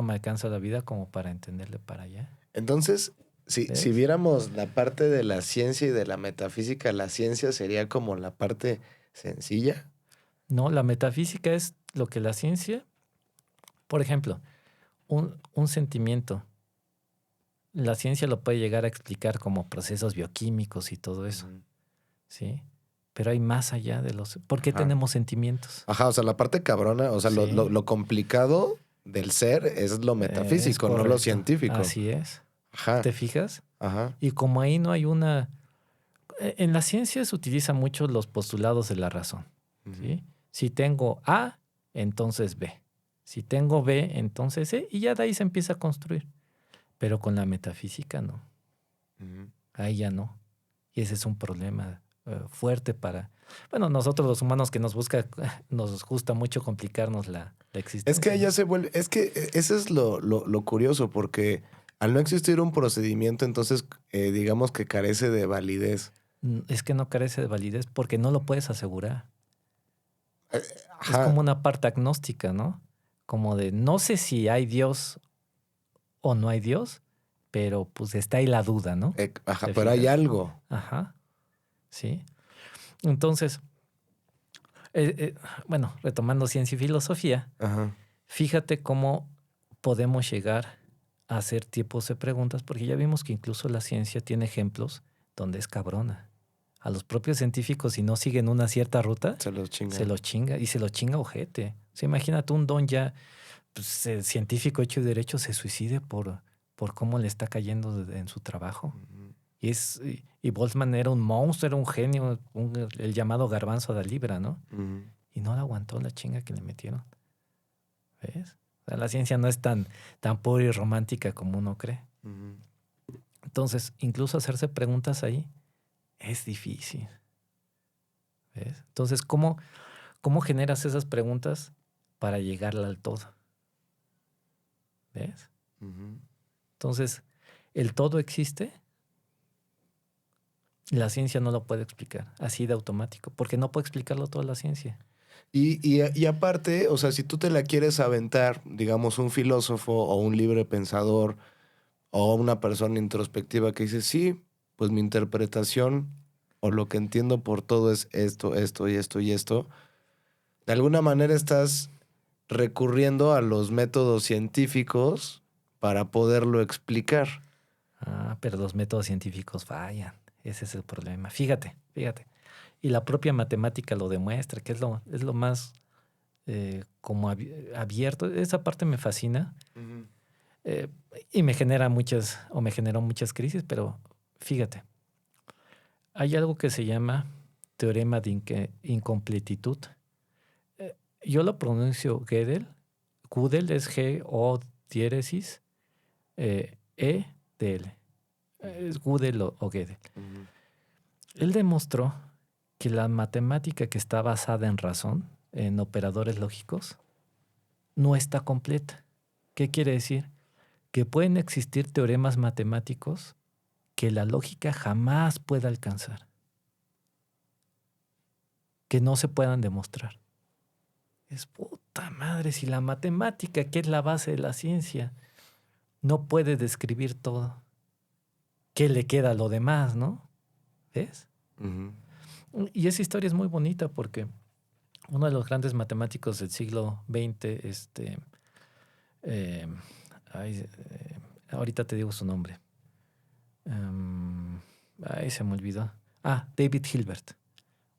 me alcanza la vida como para entenderle para allá. Entonces, si viéramos la parte de la ciencia y de la metafísica, la ciencia sería como la parte sencilla. No, la metafísica es lo que la ciencia, por ejemplo, un sentimiento. La ciencia lo puede llegar a explicar como procesos bioquímicos y todo eso, ¿sí? Pero hay más allá de los... ¿Por qué tenemos sentimientos? Ajá, o sea, la parte cabrona, o sea, Sí. lo complicado del ser es lo metafísico, no lo científico. Así es. Ajá. ¿Te fijas? Ajá. Y como ahí no hay una... En la ciencia se utilizan mucho los postulados de la razón, ¿sí? Si tengo A, entonces B. Si tengo B, entonces C. Y ya de ahí se empieza a construir. Pero con la metafísica no. Ahí ya no. Y ese es un problema fuerte para... Bueno, nosotros los humanos que nos gusta mucho complicarnos la existencia. Es que ella se vuelve... Es que eso es lo curioso, porque al no existir un procedimiento, entonces digamos que carece de validez. Es que no carece de validez porque no lo puedes asegurar. Ajá. Es como una parte agnóstica, ¿no? Como de no sé si hay Dios o no hay Dios, pero pues está ahí la duda, ¿no? Ajá, pero hay algo. Ajá, sí. Entonces, bueno, retomando ciencia y filosofía, fíjate cómo podemos llegar a hacer tipos de preguntas, porque ya vimos que incluso la ciencia tiene ejemplos donde es cabrona. A los propios científicos, si no siguen una cierta ruta, se los chinga. Y se lo chinga ojete. O sea, imagínate un don ya pues, científico hecho y derecho se suicide por cómo le está cayendo en su trabajo. Y Boltzmann era un monstruo, era un genio, el llamado garbanzo de libra, ¿no? Y no le aguantó la chinga que le metieron. ¿Ves? O sea, la ciencia no es tan pura y romántica como uno cree. Entonces, incluso hacerse preguntas ahí es difícil. ¿Ves? Entonces, ¿cómo generas esas preguntas para llegarle al todo? ¿Ves? Entonces, ¿el todo existe? La ciencia no lo puede explicar así de automático, porque no puede explicarlo toda la ciencia. Y aparte, o sea, si tú te la quieres aventar, digamos, un filósofo o un libre pensador o una persona introspectiva que dice, sí, pues mi interpretación o lo que entiendo por todo es esto y esto y esto, de alguna manera estás recurriendo a los métodos científicos para poderlo explicar. Pero los métodos científicos fallan. Ese es el problema. Fíjate. Y la propia matemática lo demuestra, que es lo más como abierto. Esa parte me fascina. Y me generó muchas crisis, pero fíjate. Hay algo que se llama teorema de incompletitud. Yo lo pronuncio Gödel. Gödel es G-O diéresis E-D-L. Es Gödel o Gödel. Él demostró que la matemática que está basada en razón, en operadores lógicos, no está completa. ¿Qué quiere decir? Que pueden existir teoremas matemáticos que la lógica jamás pueda alcanzar, que no se puedan demostrar. Es puta madre, si la matemática, que es la base de la ciencia, no puede describir todo, ¿qué le queda a lo demás, no? ¿Ves? Y esa historia es muy bonita porque uno de los grandes matemáticos del siglo XX, ahorita te digo su nombre. Se me olvidó. David Hilbert.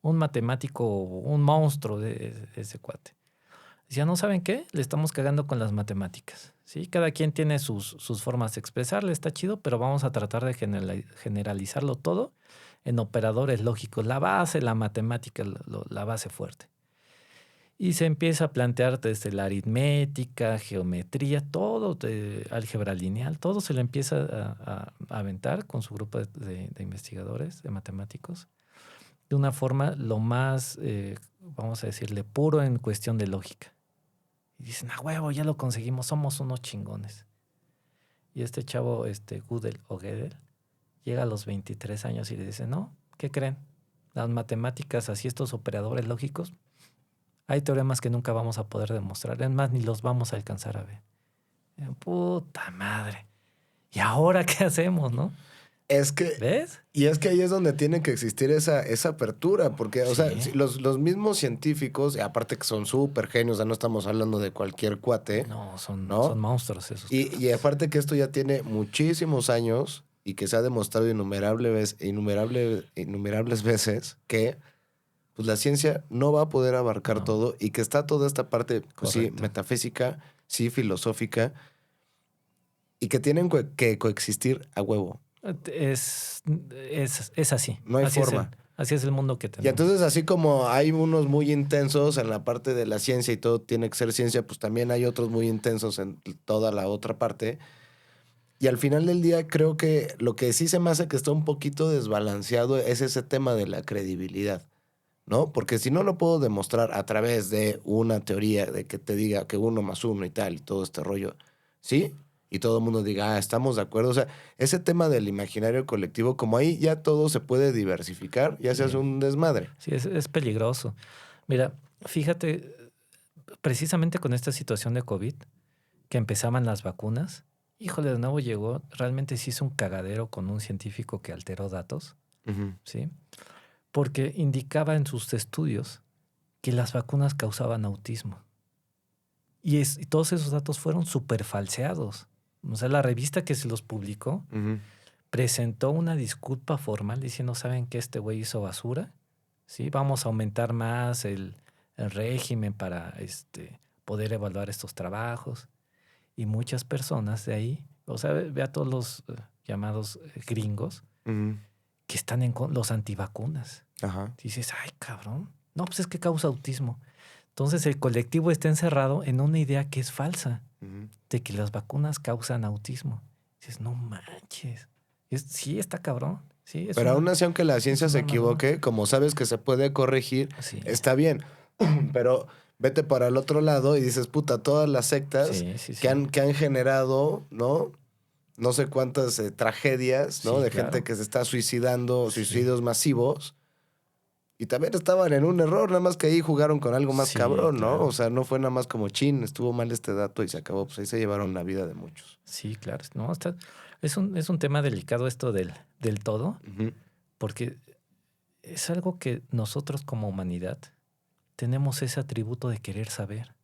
Un matemático, un monstruo de ese cuate. Decía, ¿no saben qué? Le estamos cagando con las matemáticas. ¿Sí? Cada quien tiene sus formas de expresarle, está chido, pero vamos a tratar de generalizarlo todo en operadores lógicos. La base, la matemática, la base fuerte. Y se empieza a plantear desde la aritmética, geometría, todo, álgebra lineal, todo se le empieza a aventar con su grupo de investigadores, de matemáticos, de una forma lo más, vamos a decirle, puro en cuestión de lógica. Y dicen, huevo, ya lo conseguimos, somos unos chingones. Y este chavo, Gödel o Gödel, llega a los 23 años y le dice, no, ¿qué creen? Las matemáticas, así estos operadores lógicos, hay teoremas que nunca vamos a poder demostrar. Es más, ni los vamos a alcanzar a ver. Puta madre. ¿Y ahora qué hacemos, no? Es que... ¿Ves? Y es que ahí es donde tiene que existir esa apertura, porque, o sea, Sí. los mismos científicos, y aparte que son súper genios, o sea, no estamos hablando de cualquier cuate, No, son ¿no? monstruos esos. Y aparte que esto ya tiene muchísimos años y que se ha demostrado innumerables veces que pues, la ciencia no va a poder abarcar No. todo y que está toda esta parte, pues sí, Correcto. metafísica, sí, filosófica, y que tienen que coexistir a huevo. Es así. No hay así forma. Así es el mundo que Y tenemos. entonces, así como hay unos muy intensos en la parte de la ciencia y todo tiene que ser ciencia, pues también hay otros muy intensos en toda la otra parte. Y al final del día, creo que lo que sí se me hace que está un poquito desbalanceado es ese tema de la credibilidad, ¿no? Porque si no lo puedo demostrar a través de una teoría de que te diga que 1 + 1 y tal y todo este rollo, ¿sí? Y todo el mundo diga, estamos de acuerdo. O sea, ese tema del imaginario colectivo, como ahí ya todo se puede diversificar, ya se Sí. hace un desmadre. Sí, es peligroso. Mira, fíjate, precisamente con esta situación de COVID, que empezaban las vacunas, híjole, de nuevo llegó, realmente se hizo un cagadero con un científico que alteró datos, ¿sí? Porque indicaba en sus estudios que las vacunas causaban autismo. Y todos esos datos fueron súper falseados. O sea, la revista que se los publicó presentó una disculpa formal diciendo, ¿saben qué? Este güey hizo basura, ¿sí? Vamos a aumentar más el régimen para poder evaluar estos trabajos. Y muchas personas de ahí, o sea, ve a todos los llamados gringos que están los antivacunas. Ajá. Dices, ay, cabrón. No, pues es que causa autismo. Entonces el colectivo está encerrado en una idea que es falsa, de que las vacunas causan autismo. Dices, no manches. Sí, está cabrón. Sí, Pero aún así, aunque la ciencia se equivoque, como sabes que se puede corregir, sí. está bien. Pero vete para el otro lado y dices, puta, todas las sectas Sí. que han generado, ¿no? No sé cuántas tragedias, ¿no? Sí, De claro. gente que se está suicidando, Sí. suicidios masivos. Y también estaban en un error, nada más que ahí jugaron con algo más Sí, cabrón, ¿no? claro. O sea, no fue nada más como chin, estuvo mal este dato y se acabó. Pues ahí se llevaron la vida de muchos. Sí, claro. No, es un tema delicado esto del todo, porque es algo que nosotros como humanidad tenemos ese atributo de querer saber.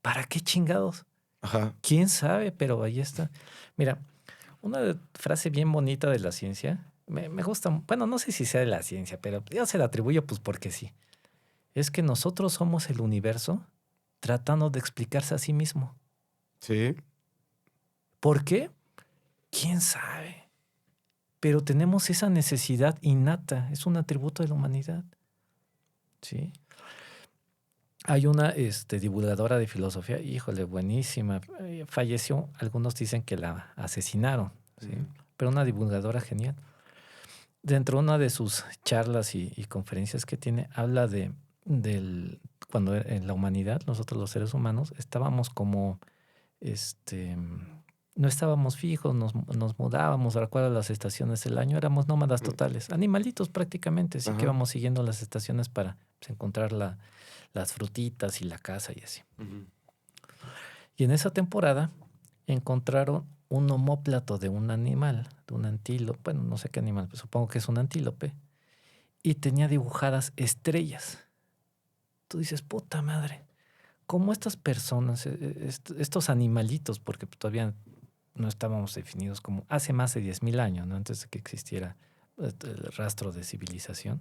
¿Para qué chingados? Ajá. ¿Quién sabe? Pero ahí está. Mira, una frase bien bonita de la ciencia, me gusta, bueno, no sé si sea de la ciencia, pero yo se la atribuyo pues porque sí. Es que nosotros somos el universo tratando de explicarse a sí mismo. Sí. ¿Por qué? ¿Quién sabe? Pero tenemos esa necesidad innata, es un atributo de la humanidad. ¿Sí? Hay una divulgadora de filosofía, híjole, buenísima. Falleció, algunos dicen que la asesinaron, ¿sí? Pero una divulgadora genial. Dentro de una de sus charlas y conferencias que tiene, habla cuando en la humanidad, nosotros los seres humanos, estábamos como, no estábamos fijos, nos mudábamos, recuerda las estaciones del año, éramos nómadas totales, animalitos prácticamente, así que íbamos siguiendo las estaciones para encontrar las frutitas y la casa y así. Y en esa temporada encontraron un omóplato de un animal, de un antílope, bueno, no sé qué animal, pero supongo que es un antílope, y tenía dibujadas estrellas. Tú dices, puta madre, ¿cómo estas personas, estos animalitos, porque todavía no estábamos definidos como hace más de 10,000 años, ¿no? Antes de que existiera el rastro de civilización,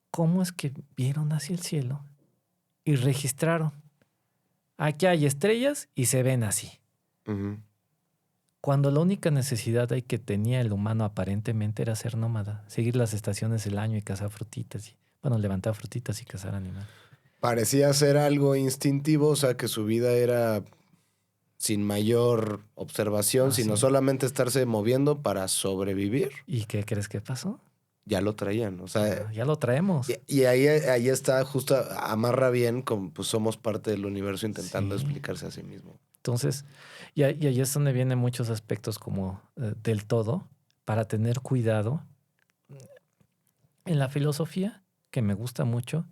¿cómo es que vieron hacia el cielo y registraron? Aquí hay estrellas y se ven así. Cuando la única necesidad que tenía el humano aparentemente era ser nómada, seguir las estaciones del año y cazar frutitas. Levantar frutitas y cazar animales. Parecía ser algo instintivo, o sea, que su vida era sin mayor observación, sino solamente estarse moviendo para sobrevivir. ¿Y qué crees que pasó? Ya lo traían, o sea... ya lo traemos. Y ahí está justo, amarra bien, como pues somos parte del universo intentando explicarse a sí mismo. Entonces, y ahí es donde vienen muchos aspectos como del todo, para tener cuidado. En la filosofía, que me gusta mucho,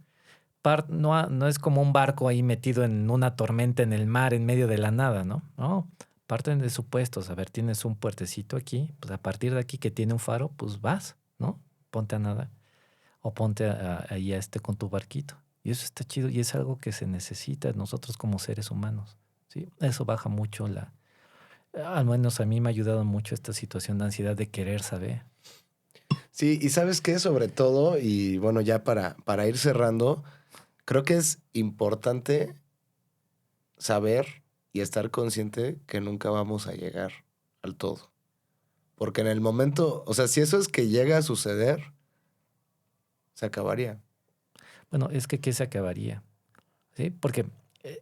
no es como un barco ahí metido en una tormenta en el mar, en medio de la nada, ¿no? No, parten de supuestos. A ver, tienes un puertecito aquí, pues a partir de aquí que tiene un faro, pues vas, ¿no? Ponte a nada. O ponte ahí con tu barquito. Y eso está chido y es algo que se necesita nosotros como seres humanos, ¿sí? Eso baja mucho al menos a mí me ha ayudado mucho esta situación de ansiedad de querer saber. Sí, y ¿sabes qué? Sobre todo, y bueno, ya para ir cerrando, creo que es importante saber y estar consciente que nunca vamos a llegar al todo. Porque en el momento, o sea, si eso es que llega a suceder, se acabaría. Bueno, es que ¿qué se acabaría? ¿Sí? Porque,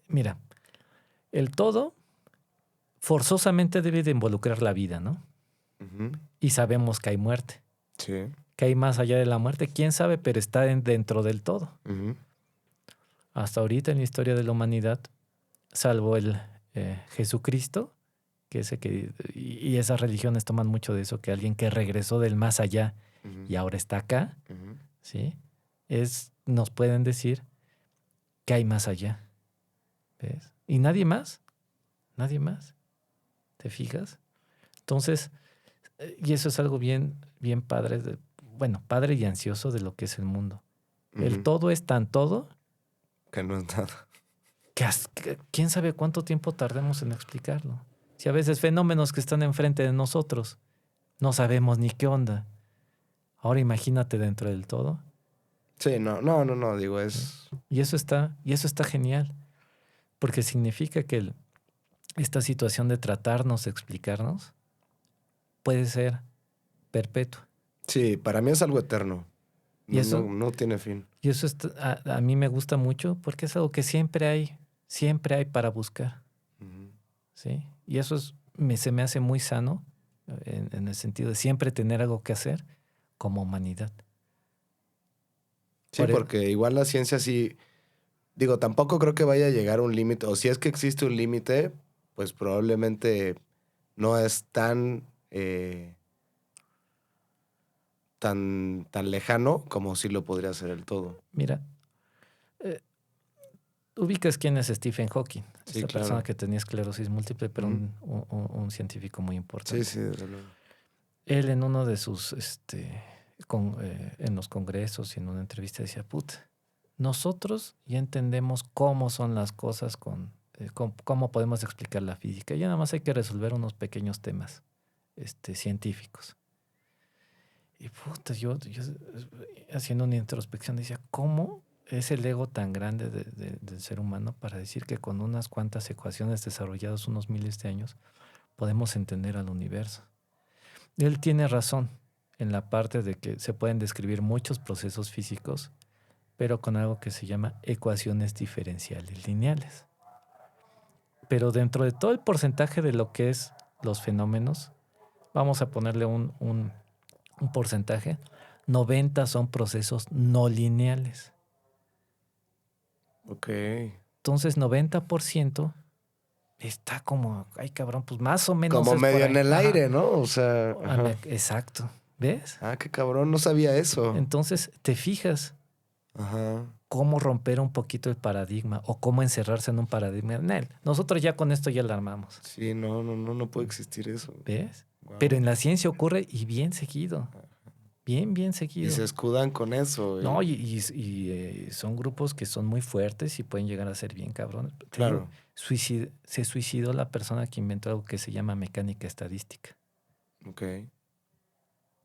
mira, el todo forzosamente debe de involucrar la vida, ¿no? Ujú. Y sabemos que hay muerte. Sí. Que hay más allá de la muerte, quién sabe, pero está dentro del todo. Ujú. Hasta ahorita en la historia de la humanidad, salvo el Jesucristo, y esas religiones toman mucho de eso, que alguien que regresó del más allá Ujú. y ahora está acá, Ujú. ¿sí? Nos pueden decir que hay más allá, ¿ves? Y nadie más, ¿te fijas? Entonces, y eso es algo bien, bien padre, padre y ansioso de lo que es el mundo. El Ujú. todo es tan todo Que no es nada. que quién sabe cuánto tiempo tardemos en explicarlo. Si a veces fenómenos que están enfrente de nosotros no sabemos ni qué onda. Ahora imagínate dentro del todo. Sí, no, digo, es... Y eso está genial, porque significa que esta situación de tratarnos, de explicarnos, puede ser perpetua. Sí, para mí es algo eterno. Y eso, No tiene fin. y eso a mí me gusta mucho porque es algo que siempre hay para buscar. Ujú. ¿Sí? Y eso se me hace muy sano en el sentido de siempre tener algo que hacer como humanidad. Sí, porque igual la ciencia sí... Digo, tampoco creo que vaya a llegar a un límite, o si es que existe un límite, pues probablemente no es tan lejano como sí lo podría ser el todo. Mira, ubicas quién es Stephen Hawking, Sí, esta claro. persona que tenía esclerosis múltiple, pero Ujú. un científico muy importante. Sí, desde luego. Él en uno de sus, en los congresos y en una entrevista decía, puta, nosotros ya entendemos cómo son las cosas cómo podemos explicar la física. Ya nada más hay que resolver unos pequeños temas científicos. Y puta, yo haciendo una introspección decía, ¿cómo es el ego tan grande del ser humano para decir que con unas cuantas ecuaciones desarrolladas unos miles de años podemos entender al universo? Él tiene razón en la parte de que se pueden describir muchos procesos físicos, pero con algo que se llama ecuaciones diferenciales lineales. Pero dentro de todo el porcentaje de lo que es los fenómenos, vamos a ponerle un porcentaje, 90 son procesos no lineales. Ok. Entonces 90% está como, ay cabrón, pues más o menos Como es por medio en ahí. el Ajá. aire, ¿no? O sea... ajá. Exacto. ¿Ves? Ah, qué cabrón, no sabía eso. Entonces te fijas Ajá. cómo romper un poquito el paradigma o cómo encerrarse en un paradigma en él. Nosotros ya con esto ya lo armamos. Sí, no puede existir eso. ¿Ves? Wow. Pero en la ciencia ocurre y bien seguido. Bien Y seguido. se escudan con eso. No, y son grupos que son muy fuertes y pueden llegar a ser bien cabrones. Te Claro. digo, se suicidó la persona que inventó algo que se llama mecánica estadística. Ok.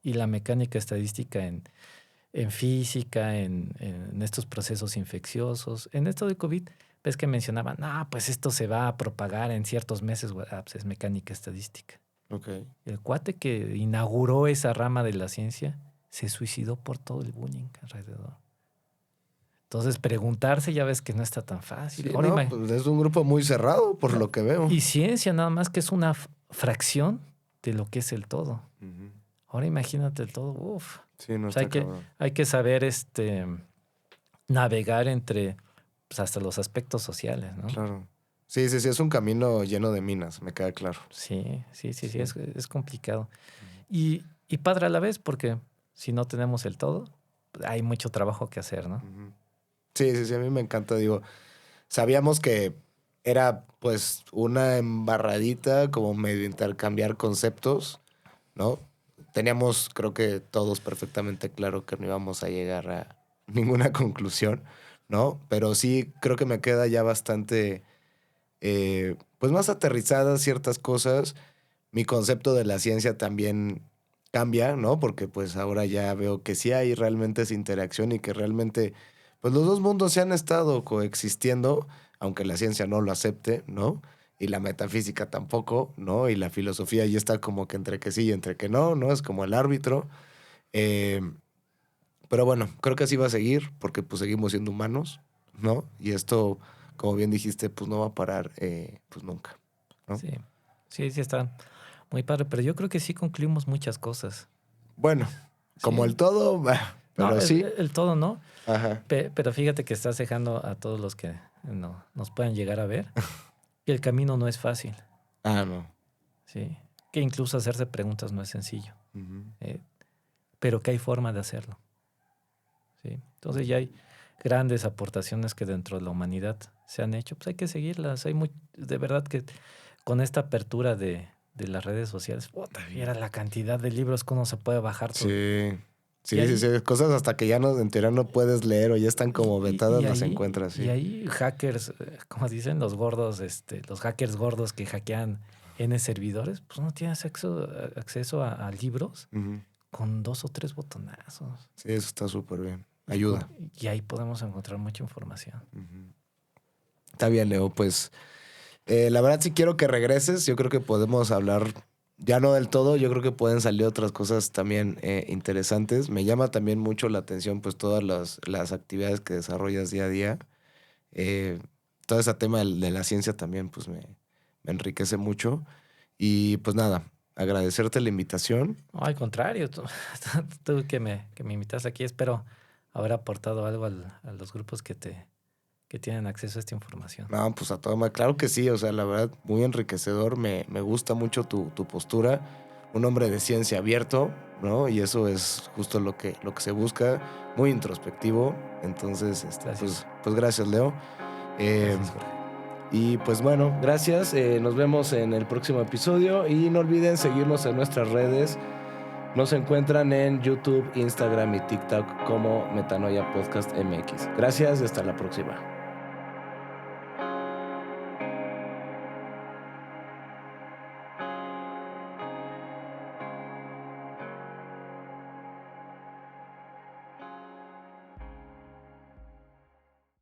Y la mecánica estadística en física, en estos procesos infecciosos, en esto de COVID, ves que mencionaban, pues esto se va a propagar en ciertos meses, pues es mecánica estadística. Ok. El cuate que inauguró esa rama de la ciencia se suicidó por todo el bullying alrededor. Entonces, preguntarse ya ves que no está tan fácil. Sí, Ahora pues es un grupo muy cerrado, por lo que veo. Y ciencia nada más que es una fracción de lo que es el todo. Ujú. Ahora imagínate el todo, uff. Sí, no O sea, está cabrón. hay que saber navegar entre hasta los aspectos sociales, ¿no? Claro. Sí, es un camino lleno de minas, me queda claro. Sí, es complicado. Y padre a la vez, porque si no tenemos el todo, hay mucho trabajo que hacer, ¿no? Ujú. Sí, a mí me encanta, digo, sabíamos que era pues una embarradita, como medio intercambiar conceptos, ¿no? Teníamos, creo que todos perfectamente claro que no íbamos a llegar a ninguna conclusión, ¿no? Pero sí creo que me queda ya bastante, pues más aterrizadas ciertas cosas. Mi concepto de la ciencia también cambia, ¿no? Porque pues ahora ya veo que sí hay realmente esa interacción y que realmente, pues los dos mundos se han estado coexistiendo, aunque la ciencia no lo acepte, ¿no? Y la metafísica tampoco, ¿no? Y la filosofía ya está como que entre que sí y entre que no, ¿no? Es como el árbitro. Eh, pero bueno, creo que así va a seguir porque pues seguimos siendo humanos, ¿no? Y esto, como bien dijiste, pues no va a parar pues nunca, ¿no? Sí, está muy padre, pero yo creo que sí concluimos muchas cosas. Bueno, como Sí. el todo, pero No, sí. el todo no, Ajá. pero fíjate que estás dejando a todos los que no, nos puedan llegar a ver que el camino no es fácil, Ah, no. ¿sí? Que incluso hacerse preguntas no es sencillo, Ujú. pero que hay forma de hacerlo, ¿sí? Entonces ya hay grandes aportaciones que dentro de la humanidad se han hecho, pues hay que seguirlas. De verdad que con esta apertura de las redes sociales, puta, viera la cantidad de libros que uno se puede bajar. Sí. Y ahí- Sí. Cosas hasta que ya no, en teoría no puedes leer o ya están como vetadas, las encuentras, sí. Y ahí hackers, como dicen los gordos, los hackers gordos que hackean N servidores, pues no tienes acceso a libros Ujú. con 2 o 3 botonazos. Sí, eso está súper bien. Ayuda. Y ahí podemos encontrar mucha información. Ujú. Está bien, Leo. Pues la verdad sí quiero que regreses. Yo creo que podemos hablar, ya no del todo, yo creo que pueden salir otras cosas también interesantes. Me llama también mucho la atención pues todas las actividades que desarrollas día a día. Todo ese tema de la ciencia también pues me enriquece mucho. Y pues nada, agradecerte la invitación. No, al contrario, tú que me invitas aquí, espero haber aportado algo a los grupos que tienen acceso a esta información. No, pues a todo madre. Claro que sí, o sea, la verdad, muy enriquecedor. Me gusta mucho tu postura. Un hombre de ciencia abierto, ¿no? Y eso es justo lo que se busca. Muy introspectivo. Entonces, Gracias. pues gracias, Leo. Gracias, Jorge. Y pues bueno, gracias. Nos vemos en el próximo episodio. Y no olviden seguirnos en nuestras redes. Nos encuentran en YouTube, Instagram y TikTok como Metanoia Podcast MX. Gracias y hasta la próxima.